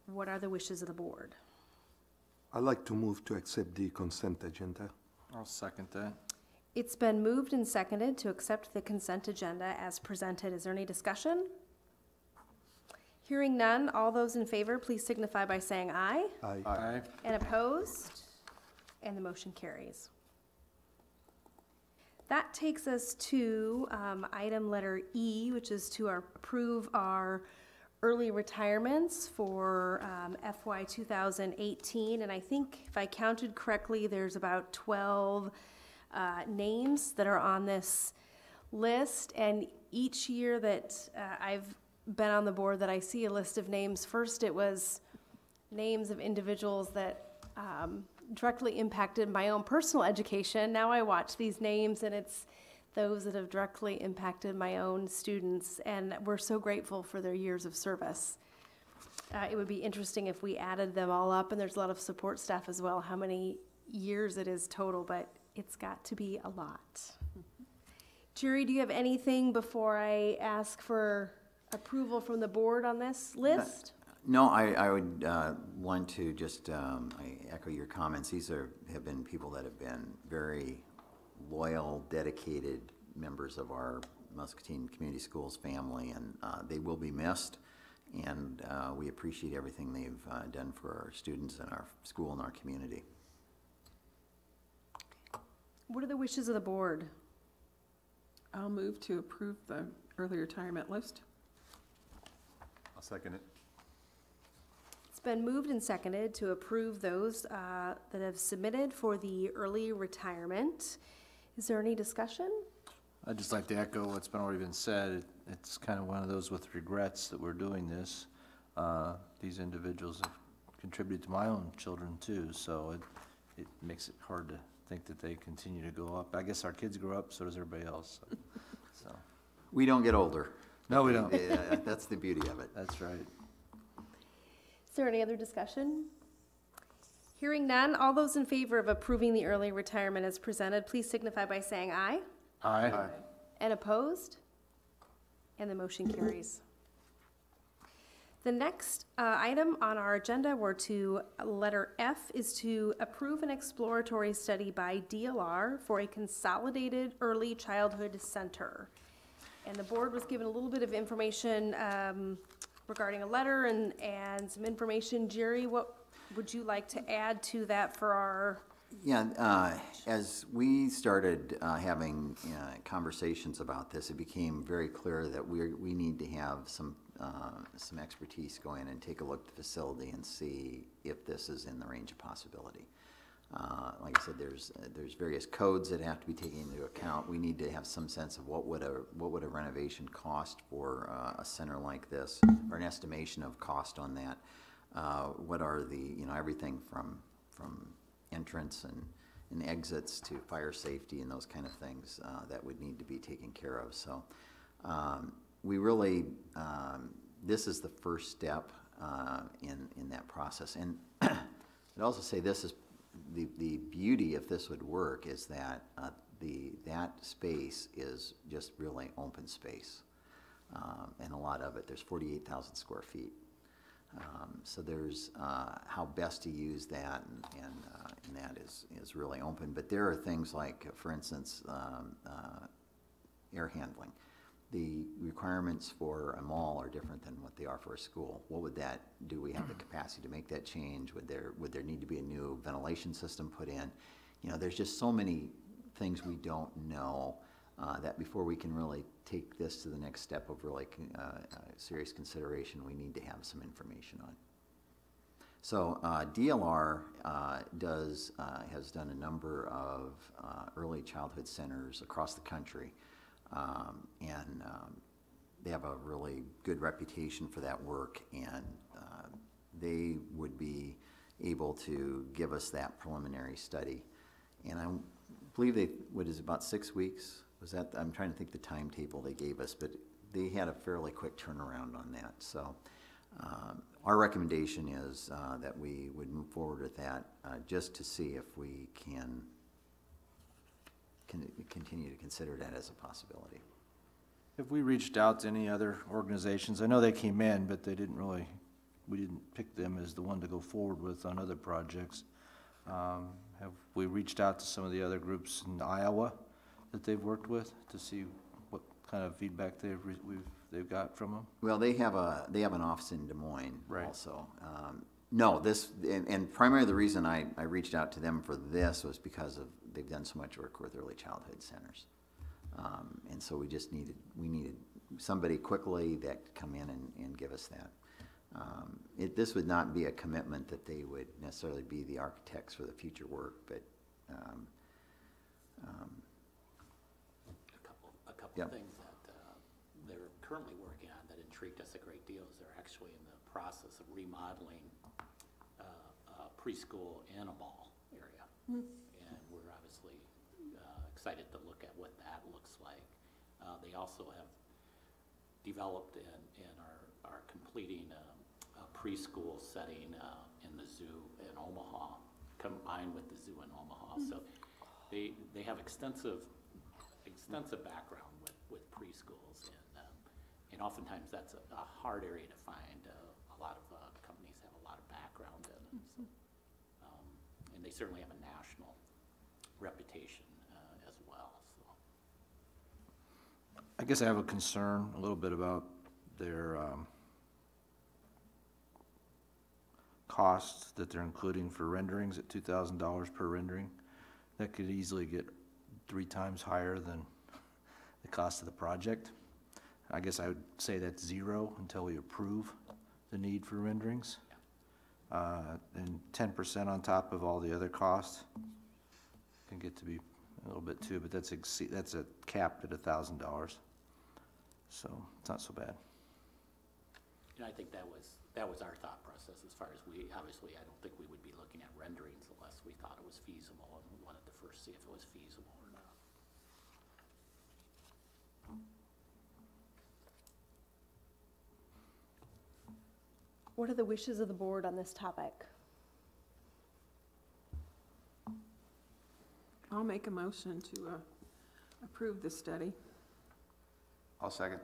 What are the wishes of the board? I'd like to move to accept the consent agenda. I'll second that. It's been moved and seconded to accept the consent agenda as presented. Is there any discussion? Hearing none, all those in favor, please signify by saying aye. Aye. Aye. And opposed? And the motion carries. That takes us to item letter E, which is to approve our early retirements for FY 2018. And I think if I counted correctly, there's about 12 names that are on this list. And each year that I've been on the board that I see a list of names, first it was names of individuals that directly impacted my own personal education. Now I watch these names and it's those that have directly impacted my own students, and we're so grateful for their years of service. It would be interesting if we added them all up, and there's a lot of support staff as well, how many years it is total, but it's got to be a lot. Jerry, do you have anything before I ask for approval from the board on this list? No, I would want to just I echo your comments. These have been people that have been very loyal, dedicated members of our Muscatine Community Schools family, and they will be missed. And we appreciate everything they've done for our students and our school and our community. What are the wishes of the board? I'll move to approve the early retirement list. I'll second it. It's been moved and seconded to approve those that have submitted for the early retirement. Is there any discussion? I'd just like to echo what's already been said. It's kind of one of those with regrets that we're doing this. These individuals have contributed to my own children too, so it makes it hard to think that they continue to go up. I guess our kids grow up, so does everybody else. So. We don't get older. No, we don't. That's the beauty of it. That's right. Is there any other discussion? Hearing none, all those in favor of approving the early retirement as presented, please signify by saying aye. Aye. Aye. And opposed? And the motion carries. The next item on our agenda, letter F, is to approve an exploratory study by DLR for a consolidated early childhood center. And the board was given a little bit of information regarding a letter and some information. Jerry, what would you like to add to that for our? Yeah, as we started having conversations about this, it became very clear that we need to have some expertise go in and take a look at the facility and see if this is in the range of possibility. Like I said, there's various codes that have to be taken into account. We need to have some sense of what would a renovation cost for a center like this, or an estimation of cost on that. What are the everything from entrance and exits to fire safety and those kind of things that would need to be taken care of. So we really this is the first step in that process. And I'd also say this is the beauty, if this would work, is that that space is just really open space. And a lot of it, there's 48,000 square feet. So there's how best to use that, and that is really open. But there are things like, for instance, air handling. The requirements for a mall are different than what they are for a school. What would that do? We have the capacity to make that change? Would there need to be a new ventilation system put in? You know, there's just so many things we don't know that before we can really take this to the next step of really serious consideration, we need to have some information on. So DLR has done a number of early childhood centers across the country. And they have a really good reputation for that work, and they would be able to give us that preliminary study. And I believe what is about 6 weeks? Was that, I'm trying to think the timetable they gave us, but they had a fairly quick turnaround on that. So our recommendation is that we would move forward with that just to see if we can continue to consider that as a possibility. Have we reached out to any other organizations? I know they came in, but they didn't really, we didn't pick them as the one to go forward with on other projects. Have we reached out to some of the other groups in Iowa that they've worked with to see what kind of feedback they've got from them? Well, they have an office in Des Moines, right, also. No, and primarily the reason I reached out to them for this was because they've done so much work with early childhood centers, and so we needed somebody quickly that could come in and give us that. This would not be a commitment that they would necessarily be the architects for the future work, but a couple things that they're currently working on that intrigued us a great deal is they're actually in the process of remodeling preschool and a mall area. And we're obviously excited to look at what that looks like. They also have developed and are completing a preschool setting in the zoo in Omaha, combined with the zoo in Omaha. So they have extensive background with preschools, and oftentimes that's a hard area to find. A lot of companies have a lot of background in it. So, and they certainly have a national reputation as well. So. I guess I have a concern a little bit about their costs that they're including for renderings at $2,000 per rendering. That could easily get 3 times higher than the cost of the project. I guess I would say that's 0 until we approve the need for renderings. And 10% on top of all the other costs can get to be a little bit too, but that's a capped at $1,000. So it's not so bad. And I think that was our thought process as far as obviously I don't think we would be looking at renderings unless we thought it was feasible, and we wanted to first see if it was feasible or not. What are the wishes of the board on this topic? I'll make a motion to approve the study. I'll second.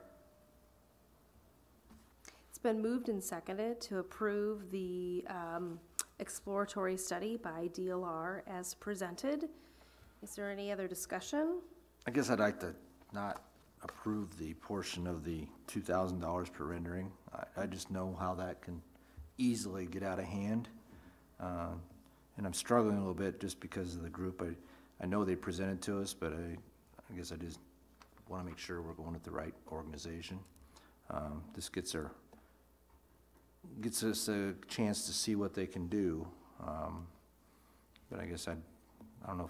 It's been moved and seconded to approve the exploratory study by DLR as presented. Is there any other discussion? I guess I'd like to not approve the portion of the $2,000 per rendering. I just know how that can easily get out of hand. And I'm struggling a little bit just because of the group. I know they presented to us, but I guess I just want to make sure we're going with the right organization. This gets us a chance to see what they can do. But I guess I don't know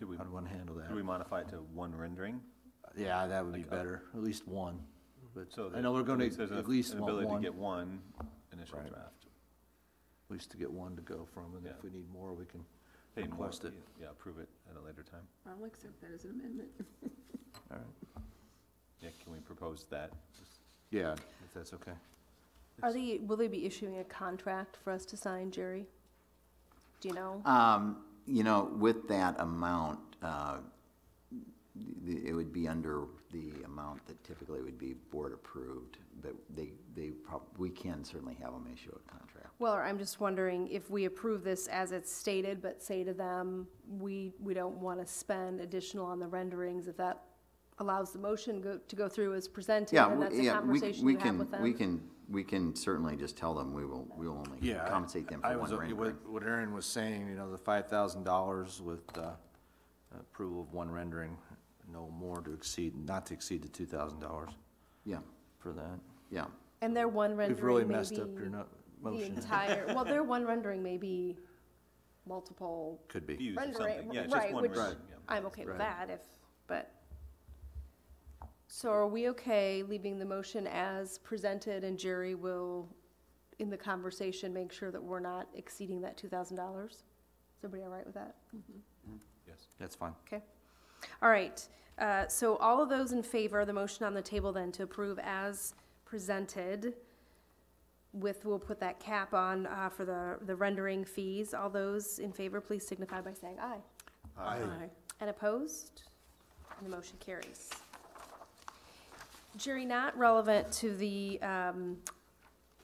if I'd want to handle that. Could we modify it to 1 rendering? Yeah, that would be better. At least 1. But so I know we're going to at least an want ability 1. to get 1 initial draft. At least to get 1 to go from, and if we need more, we can request it. Yeah, approve it at a later time. I'll accept that as an amendment. All right. Yeah, can we propose that? Yeah, if that's okay. Will they be issuing a contract for us to sign, Jerry? Do you know? You know, with that amount, it would be under the amount that typically would be board approved, but we can certainly have them issue a contract. Well, I'm just wondering if we approve this as it's stated, but say to them, we don't want to spend additional on the renderings, if that allows the motion to go through as presented, and that's a conversation you have with them? We can certainly just tell them we will only compensate them for one rendering. What Aaron was saying, you know, the $5,000 with approval of one rendering, no more not to exceed the $2,000. Yeah. For that. Yeah. And their one rendering We've really may messed be up your motion. the entire, well, their one rendering may be multiple Could be. Views or rendering, something. Yeah, just right, one which rendering, yeah. I'm okay with Right. that but. So are we okay leaving the motion as presented, and Jerry will, in the conversation, make sure that we're not exceeding that $2,000? Is everybody all right with that? Yes. That's fine. Okay. All right. So all of those in favor of the motion on the table then to approve as presented we'll put that cap on for the rendering fees. All those in favor, please signify by saying aye. Aye. And opposed? And the motion carries. Jerry, not relevant to the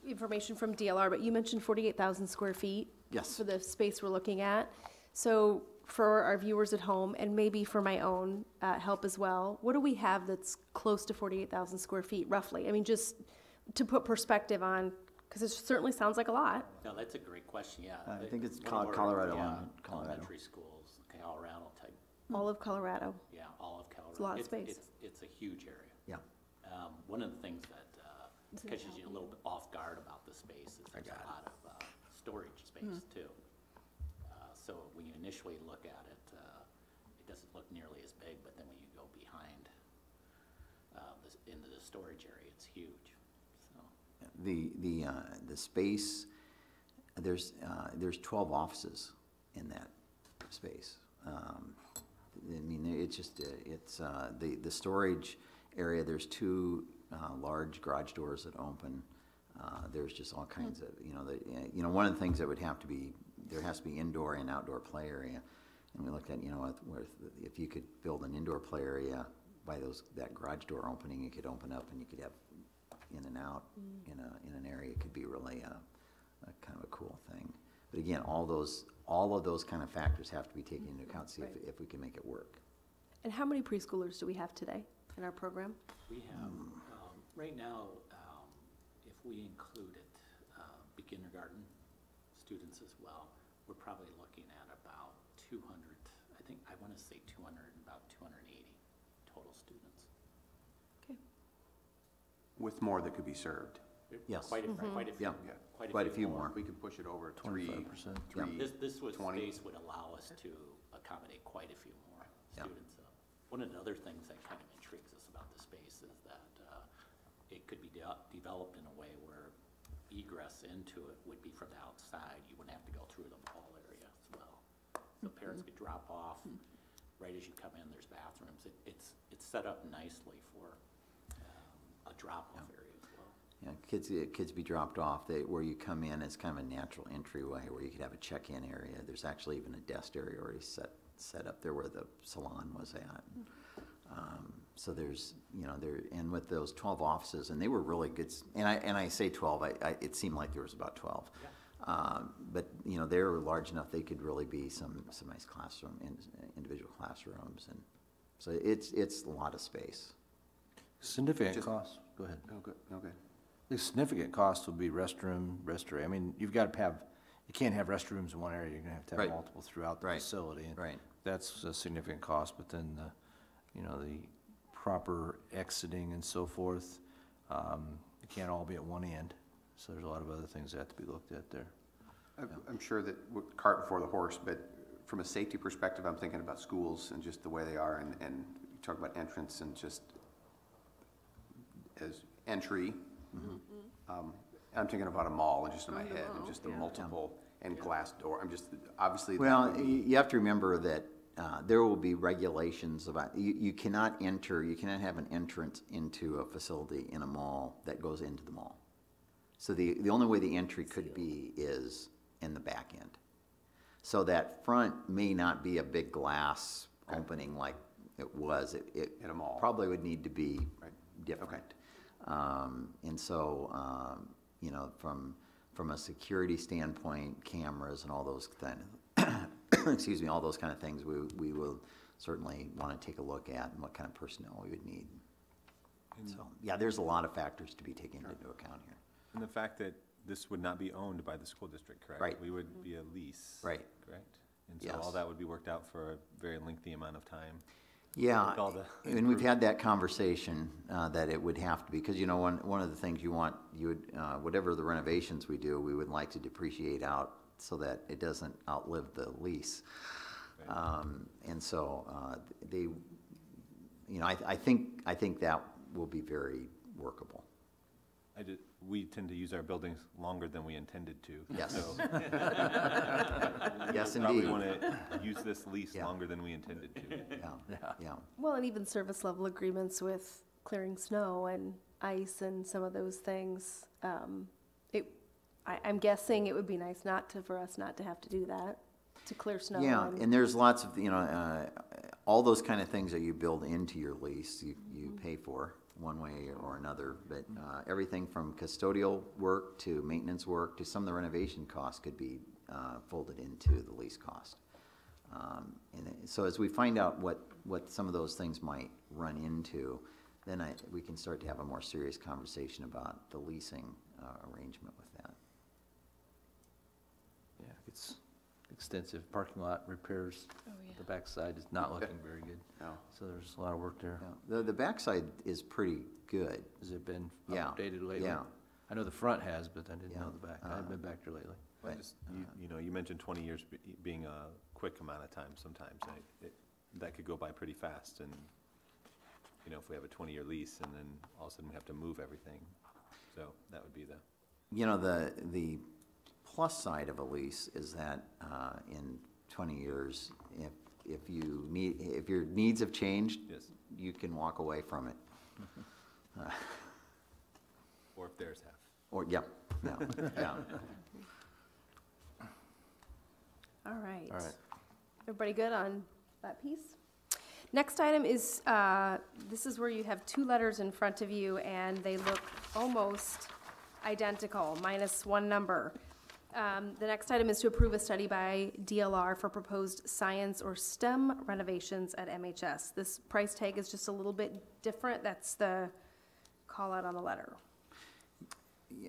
information from DLR, but you mentioned 48,000 square feet. Yes. For the space we're looking at. So for our viewers at home, and maybe for my own help as well, what do we have that's close to 48,000 square feet, roughly? I mean, just to put perspective on, because it certainly sounds like a lot. No, that's a great question, yeah. I think it's One of our, Colorado. elementary schools, Colorado type, All of Colorado. yeah, all of Colorado. It's a lot of space. It's a huge area. Yeah. One of the things that catches you a little bit off guard about the space is there's a lot of storage space too. So when you initially look at it, it doesn't look nearly as big, but then when you go behind into the storage area, it's huge. So The space, there's 12 offices in that space. I mean, it's just, the storage area, there's two large garage doors that open. There's just all kinds of, one of the things that would have to be, there has to be indoor and outdoor play area. And we looked at, if you could build an indoor play area by that garage door opening, it could open up and you could have in and out in an area. It could be really a kind of a cool thing. But again, all of those kind of factors have to be taken into account, see if we can make it work. And how many preschoolers do we have today in our program? we have, right now, if we included kindergarten students as well, we're probably looking at about 200, I want to say 200, about 280 total students. Okay. With more that could be served. Yes. Quite a few. Yeah. Quite a few more. We could push it over 25%. This was 20. space would allow us to accommodate quite a few more students. One of the other things that kind of intrigues us about the space is that it could be developed in a way where egress into it would be from the outside. You wouldn't have to go through the mall area as well. So parents could drop off right as you come in. There's bathrooms. It's set up nicely for a drop-off area as well. Yeah, kids be dropped off. Where you come in, it's kind of a natural entryway where you could have a check-in area. There's actually even a desk area already set up there where the salon was at. So there's, and with those 12 offices, and they were really good, and I say 12, it seemed like there was about 12. Yeah. But, they were large enough, they could really be some nice individual classrooms, and so it's a lot of space. Significant costs, go ahead. Oh, good, okay. The significant cost will be restroom. I mean, you've got to have, you can't have restrooms in one area, you're gonna have to have multiple throughout the facility. And that's a significant cost, but then the proper exiting and so forth, it can't all be at one end. So there's a lot of other things that have to be looked at there. I'm sure that we're cart before the horse, but from a safety perspective, I'm thinking about schools and just the way they are, and you talk about entrance and just as entry. I'm thinking about a mall and just in my head, and just the multiple and glass door. I'm just, obviously. Well, you have to remember that there will be regulations about, you cannot have an entrance into a facility in a mall that goes into the mall. So the only way the entry could be is in the back end. So that front may not be a big glass opening like it was. It In a mall. probably would need to be Right. different. And so, you know, from a security standpoint, cameras and all those kind of, excuse me, all those kind of things, we will certainly want to take a look at and what kind of personnel we would need. So, yeah, there's a lot of factors to be taken into account here. And the fact that this would not be owned by the school district, correct? Right. We would be a lease. Right. Correct? And so Yes. all that would be worked out for a very lengthy amount of time. Yeah, Like all the and we've had that conversation, that it would have to be, because, you know, one of the things you would, whatever the renovations we do, we would like to depreciate out so that it doesn't outlive the lease. Right. And so, they, you know, I think that will be very workable. We tend to use our buildings longer than we intended to. Yes. So Yes, we probably indeed. want to use this lease Yeah. longer than we intended to. Yeah. Well, and even service level agreements with clearing snow and ice and some of those things. I'm guessing it would be nice for us not to have to do that, to clear snow. Yeah, and there's lots of, you know, all those kind of things that you build into your lease, you pay for one way or another. But everything from custodial work to maintenance work to some of the renovation costs could be folded into the lease cost. And so as we find out what some of those things might run into, then we can start to have a more serious conversation about the leasing arrangement with that. Yeah, it's extensive. Parking lot repairs. Oh, yeah. The backside is not looking very good. No. So there's a lot of work there. Yeah. The backside is pretty good. Has it been Yeah. updated lately? Yeah. I know the front has, but I didn't Yeah. know the back. I haven't been back there lately. Well, just, you know, you mentioned 20 years being a quick amount of time sometimes. That could go by pretty fast. And, you know, if we have a 20-year lease and then all of a sudden we have to move everything. So that would be the... You know, the plus side of a lease is that in 20 years, if your needs have changed, Yes. you can walk away from it. Or if theirs have. Or, yeah. Yeah. All right. All right. Everybody good on that piece? Next item is, this is where you have two letters in front of you, and they look almost identical, minus one number. The next item is to approve a study by DLR for proposed science or STEM renovations at MHS. This price tag is just a little bit different. That's the call out on the letter.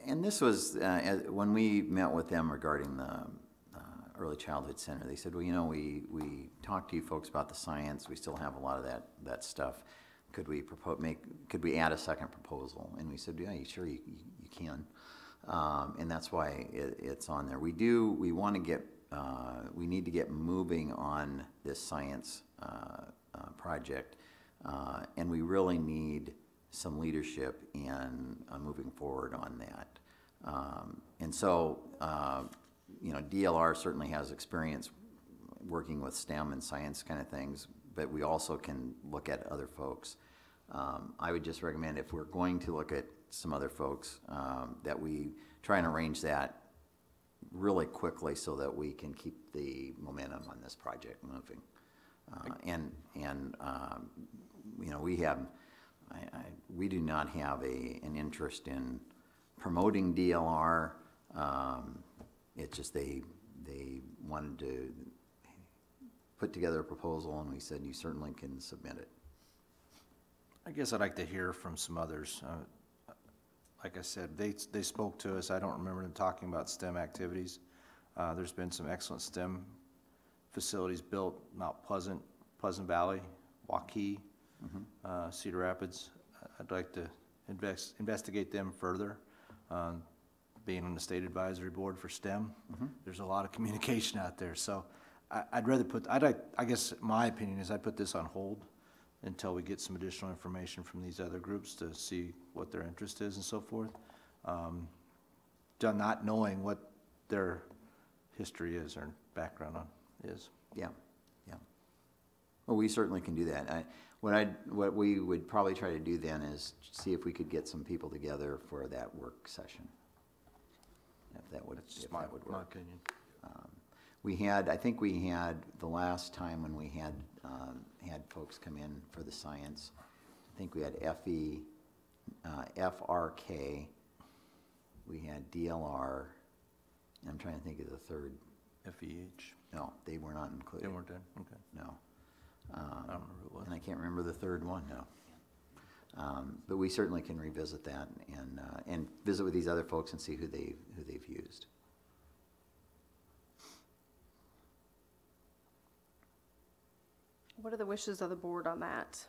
And this was, when we met with them regarding the Early Childhood Center, they said, well, you know, we talked to you folks about the science. We still have a lot of that stuff. Could we add a second proposal? And we said, yeah, sure, you can. And that's why it's on there. We need to get moving on this science project, and we really need some leadership in moving forward on that. And so, you know, DLR certainly has experience working with STEM and science kind of things, but we also can look at other folks. I would just recommend, if we're going to look at some other folks, that we try and arrange that really quickly so that we can keep the momentum on this project moving. You know, we do not have an interest in promoting DLR. It's just they wanted to put together a proposal, and we said, you certainly can submit it. I guess I'd like to hear from some others. Like I said, they spoke to us. I don't remember them talking about STEM activities. There's been some excellent STEM facilities built, Mount Pleasant, Pleasant Valley, Waukee, Cedar Rapids. I'd like to investigate them further. Being on the state advisory board for STEM, there's a lot of communication out there. So I guess my opinion is I'd put this on hold until we get some additional information from these other groups to see what their interest is and so forth. Not knowing what their history is or background is. Yeah. Well, we certainly can do that. What we would probably try to do then is see if we could get some people together for that work session. If that would That's just my work. opinion. I think we had, the last time when we had, had folks come in for the science, I think we had FE, FRK, we had DLR, I'm trying to think of the third. FEH. No, they were not included. They weren't there, okay. No. I don't remember who it was. And I can't remember the third one, no. But we certainly can revisit that and visit with these other folks and see who they've used. What are the wishes of the board on that?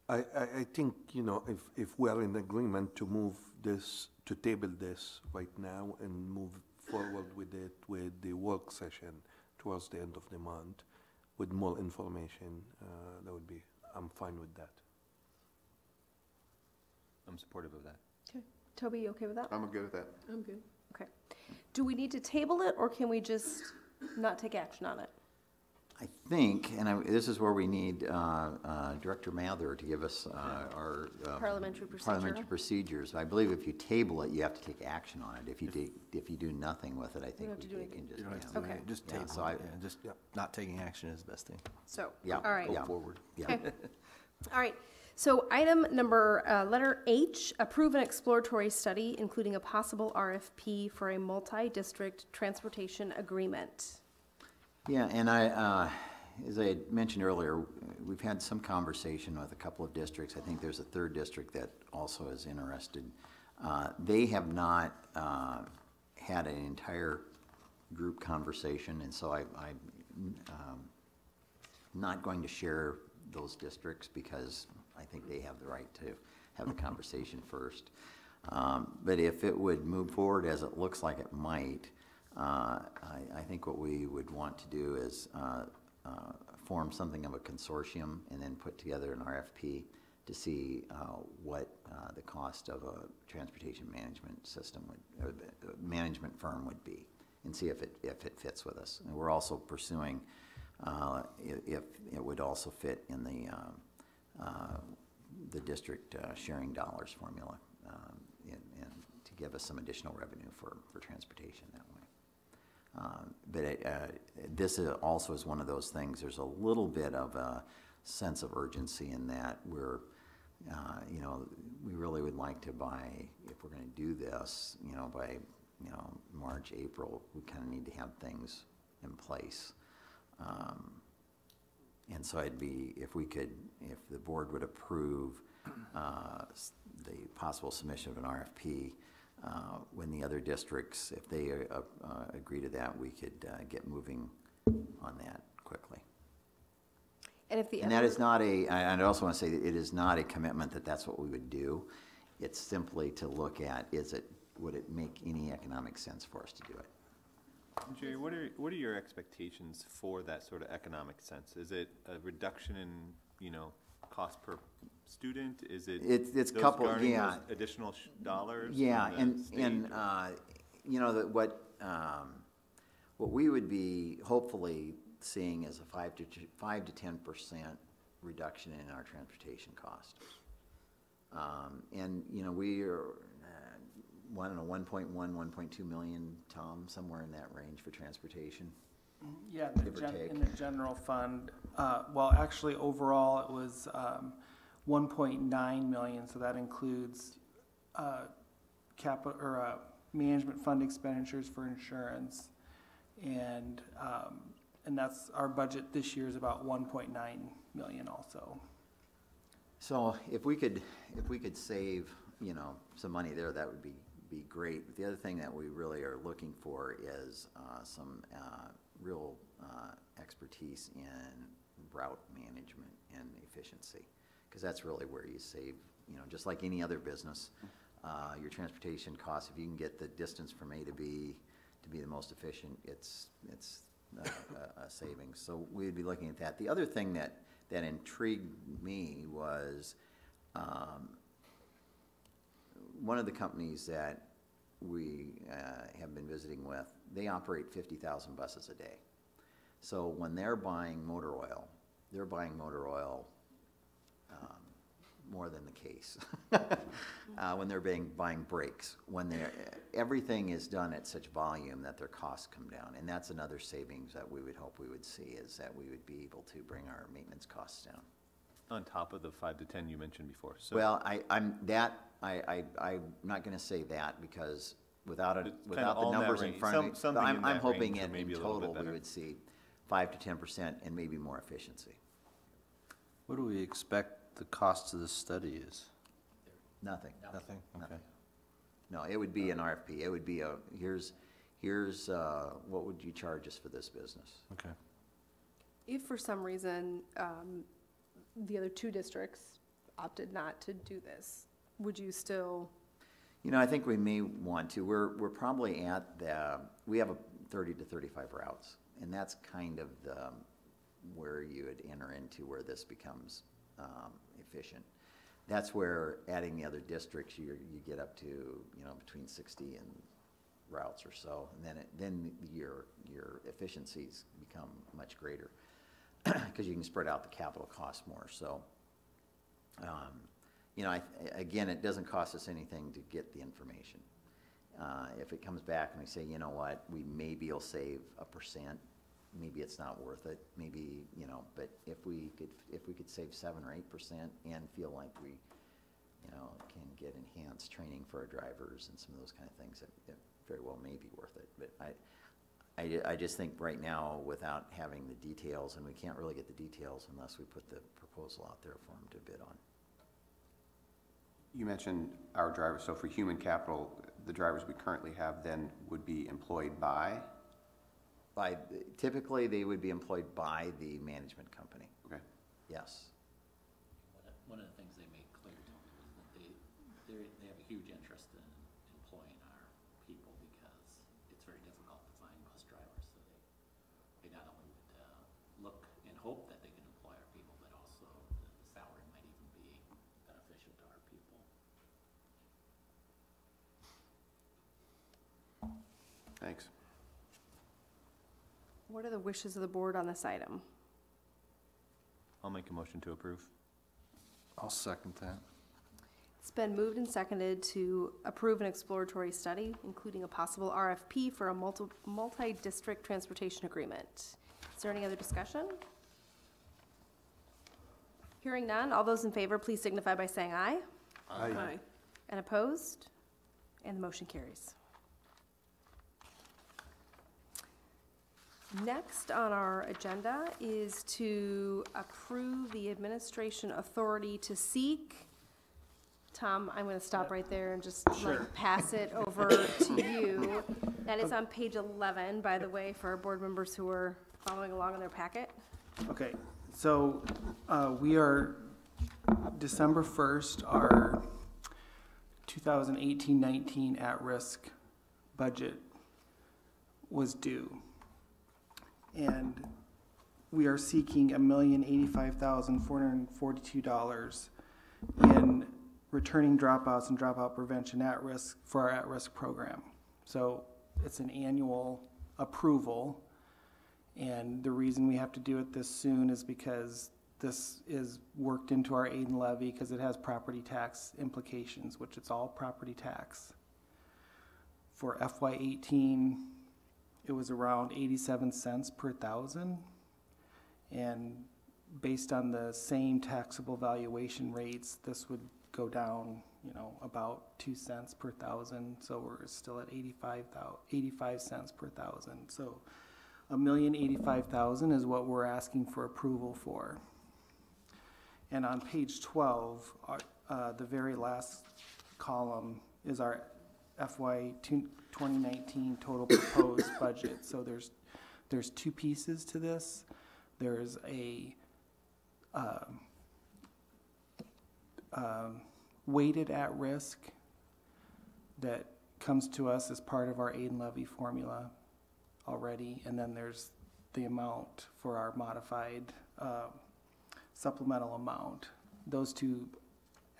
I think, you know, if we are in agreement to move this, to table this right now and move forward with it with the work session towards the end of the month with more information, that would be, I'm fine with that. I'm supportive of that. Okay. Toby, you okay with that? I'm good with that. I'm good. Okay. Do we need to table it, or can we just not take action on it? I think, and this is where we need Director Mather to give us our Parliamentary procedure. parliamentary procedures. I believe if you table it, you have to take action on it. If you do nothing with it, I think have to do we can anything. just. You don't have to yeah. do Okay. anything, just Yeah, table so it, yeah, just not taking action is the best thing. So, Yeah, all right. yeah. Go forward. Yeah. Okay. All right. So item number, letter H, approve an exploratory study, including a possible RFP for a multi-district transportation agreement. Yeah, and as I had mentioned earlier, we've had some conversation with a couple of districts. I think there's a third district that also is interested. They have not had an entire group conversation, and so I'm not going to share those districts because I think they have the right to have the conversation first. But if it would move forward as it looks like it might, I think what we would want to do is form something of a consortium and then put together an RFP to see what the cost of a transportation management system would, or management firm would be, and see if it fits with us. And we're also pursuing if it would also fit in the district sharing dollars formula, and to give us some additional revenue for transportation that way. But this also is one of those things, there's a little bit of a sense of urgency in that we're, you know, we really would like to if we're gonna do this, you know, by, you know, March, April, we kind of need to have things in place. And so it'd be, if the board would approve the possible submission of an RFP, when the other districts, if they agree to that, we could get moving on that quickly. And that is not I also want to say that it is not a commitment that that's what we would do. It's simply to look at, would it make any economic sense for us to do it? Jerry, what are your expectations for that sort of economic sense? Is it a reduction in, you know, cost per student? Is it it's couple, yeah, those additional dollars? Yeah, from the state? You know that what we would be hopefully seeing is a 5 to 10% reduction in our transportation cost. And you know, we are. I don't know, 1.1, 1.2 million, Tom, somewhere in that range for transportation. Yeah, in the general fund. Well, actually, overall, it was 1.9 million, so that includes management fund expenditures for insurance, and that's our budget this year is about 1.9 million also. So if we could save, you know, some money there, that would be great. But the other thing that we really are looking for is some real expertise in route management and efficiency, because that's really where you save, you know, just like any other business, your transportation costs, if you can get the distance from A to B to be the most efficient, it's a savings. So we'd be looking at that. The other thing that intrigued me was one of the companies that we have been visiting with, they operate 50,000 buses a day. So when they're buying motor oil more than the case. When they're buying brakes, when everything is done at such volume that their costs come down. And that's another savings that we would hope we would see, is that we would be able to bring our maintenance costs down. On top of the 5 to 10 you mentioned before. So Well, I'm not gonna say that, because without It's kinda the all in that numbers in range. front of me. Something but in I'm that hoping range, or in maybe a little bit total, we better. would see 5 to 10% and maybe more efficiency. What do we expect the cost of this study is? Nothing. Nothing? Okay. No, it would be an RFP. It would be here's what would you charge us for this business? Okay. If for some reason, the other two districts opted not to do this, would you still? I think we may want to. We're probably at we have 30 to 35 routes, and that's kind of where you would enter into where this becomes efficient. That's where adding the other districts, you get up to between 60 and routes or so, and then your efficiencies become much greater because you can spread out the capital cost more. So, again, it doesn't cost us anything to get the information. If it comes back and we say, you know what, we maybe will save 1%, maybe it's not worth it. Maybe but if we could save 7 or 8% and feel like we, can get enhanced training for our drivers and some of those kind of things, it very well may be worth it. But I just think right now, without having the details, and we can't really get the details unless we put the proposal out there for them to bid on. You mentioned our drivers, so for human capital, the drivers we currently have then would be employed by? Typically, they would be employed by the management company. Okay. Yes. One of the things they made clear to me was that they have a huge interest in employing our people because it's very difficult to find bus drivers. So they not only would look and hope that they can employ our people, but also the salary might even be beneficial to our people. Thanks. What are the wishes of the board on this item? I'll make a motion to approve. I'll second that. It's been moved and seconded to approve an exploratory study, including a possible RFP for a multi-district transportation agreement. Is there any other discussion? Hearing none, all those in favor, please signify by saying aye. Aye. And opposed? And the motion carries. Next on our agenda is to approve the administration authority to seek. Tom, I'm going to stop right there and just pass it over to you. That is on page 11, by the way, for our board members who are following along in their packet. Okay, so we are, December 1st, our 2018-19 at-risk budget was due. And we are seeking $1,085,442 in returning dropouts and dropout prevention at-risk for our at-risk program. So it's an annual approval, and the reason we have to do it this soon is because this is worked into our aid and levy because it has property tax implications, which it's all property tax. For FY18, it was around 87 cents per thousand, and based on the same taxable valuation rates, this would go down, about 2 cents per thousand, so we're still at 85 cents per thousand. So $1,085,000 is what we're asking for approval for. And on page 12, the very last column is our FY 2019 total proposed budget. So there's two pieces to this. There's a weighted at risk that comes to us as part of our aid and levy formula already, and then there's the amount for our modified supplemental amount. Those two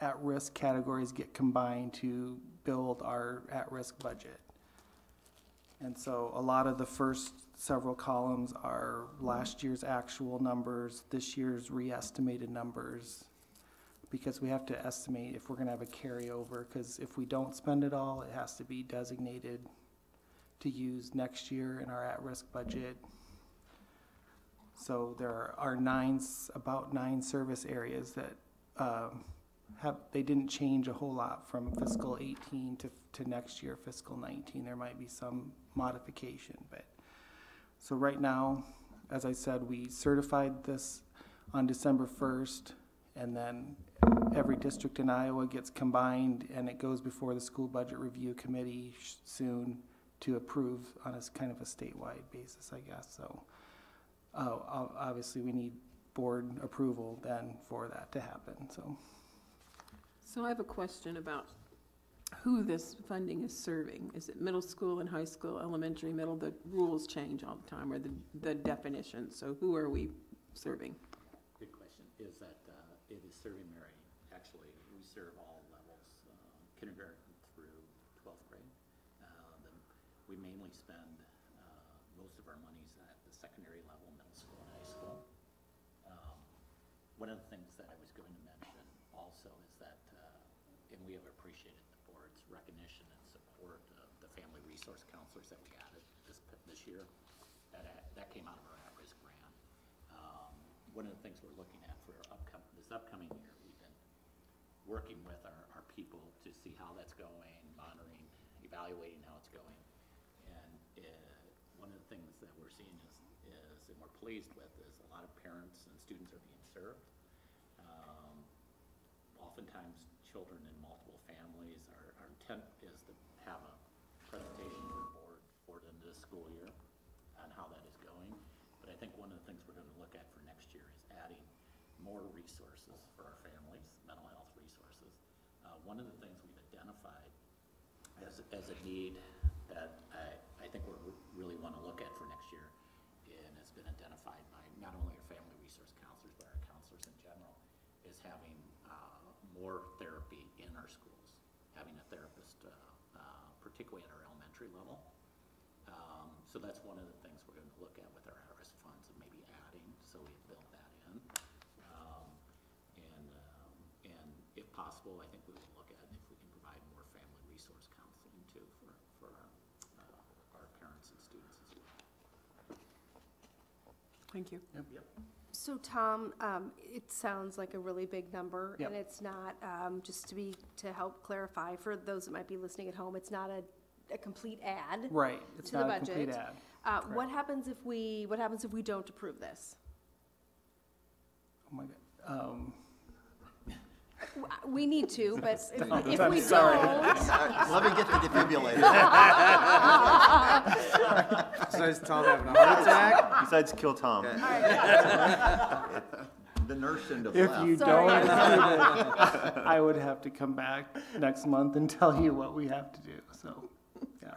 at-risk categories get combined to build our at-risk budget. And so a lot of the first several columns are last year's actual numbers, this year's re-estimated numbers, because we have to estimate if we're gonna have a carryover, because if we don't spend it all, it has to be designated to use next year in our at-risk budget. So there are about nine service areas that they didn't change a whole lot from fiscal 18 to next year, fiscal 19. There might be some modification, but so right now, as I said, we certified this on December 1st, and then every district in Iowa gets combined, and it goes before the school budget review committee soon to approve on a kind of a statewide basis, I guess. So obviously we need board approval then for that to happen. So I have a question about who this funding is serving. Is it middle school and high school, elementary, middle? The rules change all the time, or the definition. So who are we serving? Good question. Is that it is serving Mary. Actually, we serve all levels, kindergarten through 12th grade. We mainly spend most of our monies at the secondary level, middle school and high school. One of the things that I was going to mention also is that, and we have appreciated the board's recognition and support of the family resource counselors that we added this year. That came out of our at-risk grant. One of the things we're looking at for this upcoming year, we've been working with our people to see how that's going, monitoring, evaluating how it's going. And one of the things that we're seeing is and we're pleased with is a lot of parents and students are being served. Oftentimes children in multiple families, our intent is to have a presentation for the board for the end of the school year on how that is going. But I think one of the things we're going to look at for next year is adding more resources for our families, mental health resources. One of the things we've identified as a need that I think we really want to look at for next year, and it's been identified by not only our family resource counselors, but our counselors in general, is having more therapy in our schools, having a therapist, particularly at our elementary level. So that's one of the things we're going to look at with our at-risk funds and maybe adding, so we build that in. And if possible, I think we will look at if we can provide more family resource counseling too for our parents and students as well. Thank you. Yep. So Tom, it sounds like a really big number, Yep. and it's not, just to help clarify for those that might be listening at home, it's not a complete add. Right, it's To the not a complete budget. ad. What happens if we don't approve this? Oh my God. We need to, but if I'm we sorry. don't, Let me get the defibrillator. Besides Tom having a heart attack? Besides kill Tom. The nurse shouldn't have If left. you Sorry. don't approve it, I would have to come back next month and tell you what we have to do, so, yeah.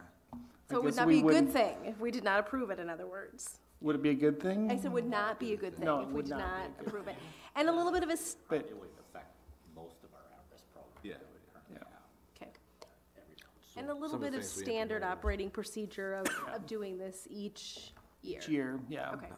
so it would guess not we be a good wouldn't- thing if we did not approve it, in other words. Would it be a good thing? I said would not be a good thing No, it if we would did not not be a good approve it. And a little bit of a, But, It would affect most of our at-risk programs that we currently Yeah. have. okay. Every And a little some of the bit of things we standard implemented. operating procedure of doing this each year. each year, yeah. Okay.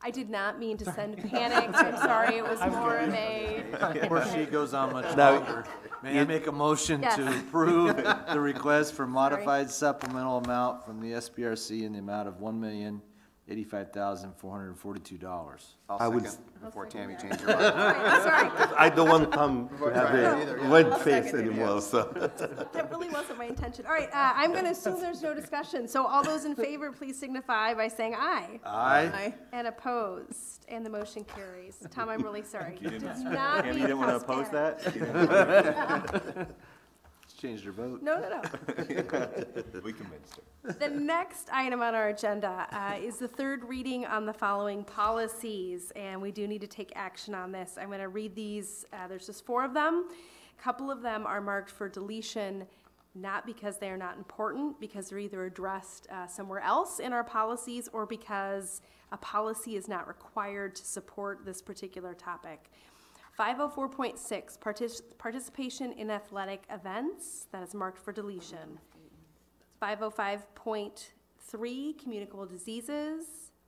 I did not mean to send panics. I'm sorry. It was more of a, Before she goes on much No, longer, may I make a motion Yes. to approve the request for modified supplemental amount from the SBRC in the amount of $1,085,442? I'll would second before second Tammy that. changes her mind. I'm sorry. I don't want Tom to have Right, a either, yeah. red I'll face second it, anymore, so. That really wasn't my intention. All right, I'm going to assume there's no discussion. So all those in favor, please signify by saying aye. Aye. And opposed, and the motion carries. Tom, I'm really sorry. Does not Tammy, mean you didn't want to cause oppose panic. that? Changed her vote. No, no, no. We convinced her. The next item on our agenda is the third reading on the following policies, and we do need to take action on this. I'm going to read these. There's just 4 of them. A couple of them are marked for deletion, not because they are not important, because they're either addressed somewhere else in our policies or because a policy is not required to support this particular topic. 504.6, participation in athletic events, that is marked for deletion. 505.3, communicable diseases.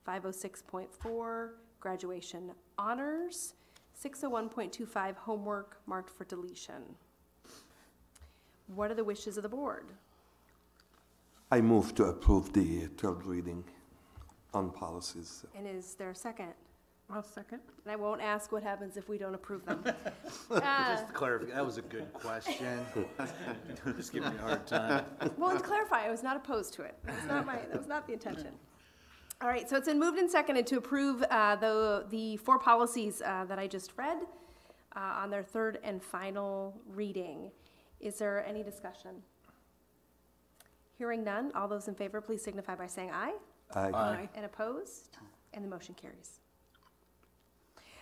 506.4, graduation honors. 601.25 homework marked for deletion. What are the wishes of the board? I move to approve the third reading on policies. And is there a second? I'll second. And I won't ask what happens if we don't approve them. Just to clarify, that was a good question. Just giving me a hard time. Well, and to clarify, I was not opposed to it. That was not the intention. All right, so it's been moved and seconded to approve the four policies that I just read on their third and final reading. Is there any discussion? Hearing none, all those in favor, please signify by saying aye. Aye. Aye. And opposed? And the motion carries.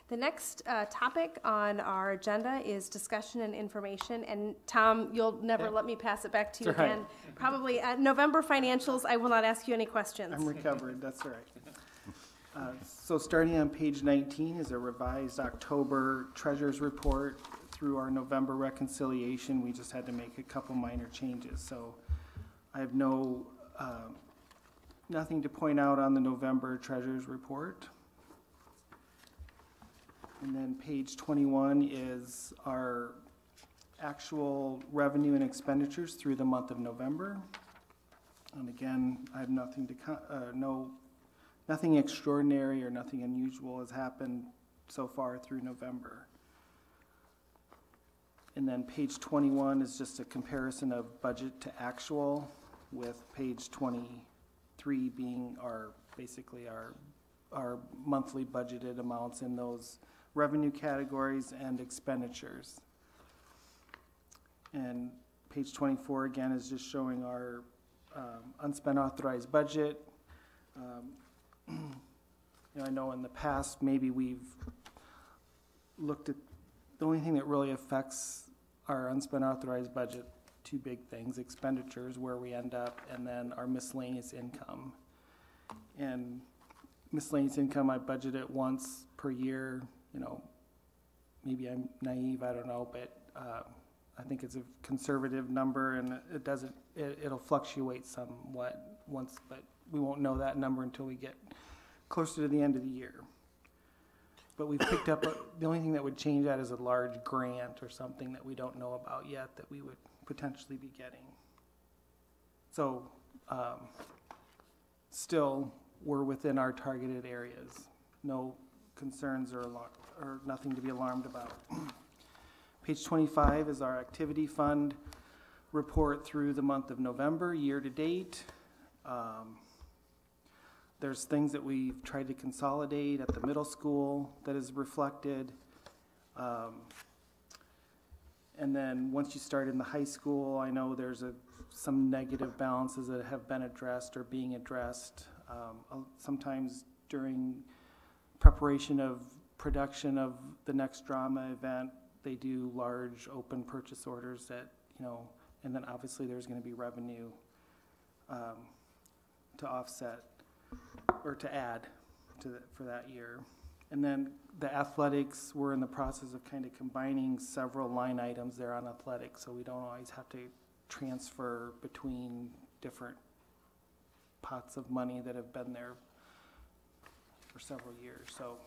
The next topic on our agenda is discussion and information. And Tom, you'll never let me pass it back to you That's right. again. Probably at November financials, I will not ask you any questions. I'm recovered, that's all right. So starting on page 19 is a revised October treasurer's report. Through our November reconciliation, we just had to make a couple minor changes. So I have nothing to point out on the November treasurer's report. And then page 21 is our actual revenue and expenditures through the month of November. And again, I have nothing nothing extraordinary or nothing unusual has happened so far through November. And then page 21 is just a comparison of budget to actual, with page 23 being basically our monthly budgeted amounts in those revenue categories and expenditures. And page 24 again is just showing our unspent authorized budget. I know in the past maybe we've looked at the only thing that really affects our unspent authorized budget, two big things: expenditures, where we end up, and then our miscellaneous income. And miscellaneous income, I budget it once per year. Maybe I'm naive, I don't know, but I think it's a conservative number, and it'll fluctuate somewhat but we won't know that number until we get closer to the end of the year. But we've picked up, the only thing that would change that is a large grant or something that we don't know about yet that we would potentially be getting. So still, we're within our targeted areas. No concerns or nothing to be alarmed about. Page 25 is our activity fund report through the month of November, year to date. There's things that we've tried to consolidate at the middle school that is reflected. And then once you start in the high school, I know there's some negative balances that have been addressed or being addressed. Sometimes during preparation of production of the next drama event, they do large open purchase orders that, and then obviously there's going to be revenue to offset or to add for that year. And then the athletics, we're in the process of kind of combining several line items there on athletics, so we don't always have to transfer between different pots of money that have been there for several years. So,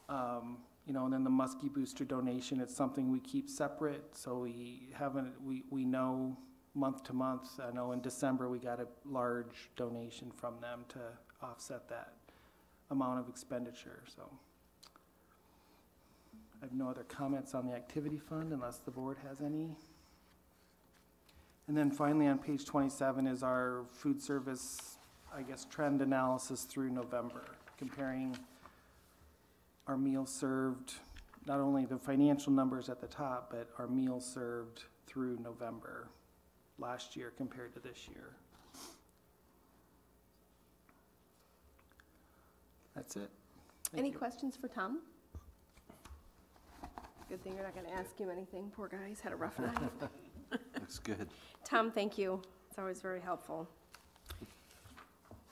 and then the Muskie Booster donation, it's something we keep separate, so we know month to month. I know in December we got a large donation from them to offset that amount of expenditure. So I have no other comments on the activity fund unless the board has any. And then finally on page 27 is our food service, trend analysis through November, comparing our meals served, not only the financial numbers at the top, but our meals served through November last year compared to this year. That's it. Any questions for Tom? Good thing you're not going to ask him anything. Poor guy, he's had a rough night. Looks good. Tom, thank you. It's always very helpful.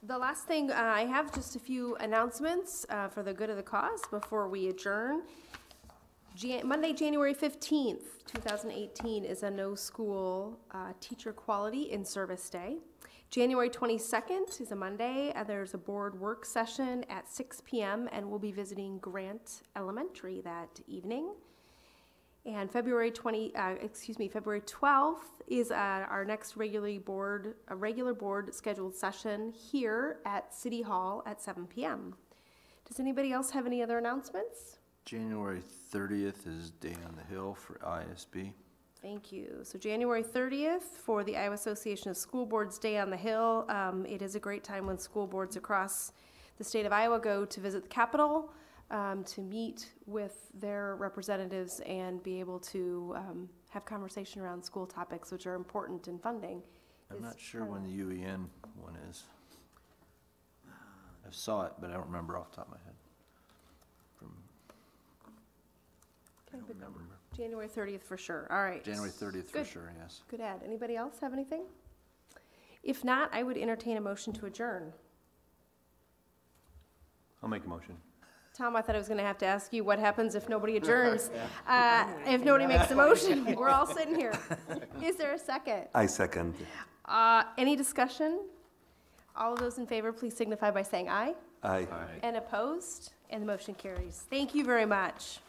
The last thing, I have just a few announcements for the good of the cause before we adjourn. Monday, January 15th, 2018 is a no school teacher quality in service day. January 22nd is a Monday, and there's a board work session at 6 p.m., and we'll be visiting Grant Elementary that evening. And February 12th is our next regular board scheduled session here at City Hall at 7 p.m. Does anybody else have any other announcements? January 30th is Day on the Hill for ISB. Thank you. So January 30th for the Iowa Association of School Boards Day on the Hill. It is a great time when school boards across the state of Iowa go to visit the Capitol, to meet with their representatives and be able to have conversation around school topics, which are important in funding. I'm not sure when the UEN one is. I saw it, but I don't remember off the top of my head. I don't remember. January 30th for sure. All right. January 30th for sure, yes. Good add. Anybody else have anything? If not, I would entertain a motion to adjourn. I'll make a motion. Tom, I thought I was going to have to ask you what happens if nobody adjourns. If nobody makes a motion, we're all sitting here. Is there a second? I second. Any discussion? All of those in favor, please signify by saying aye. Aye. And opposed? And the motion carries. Thank you very much.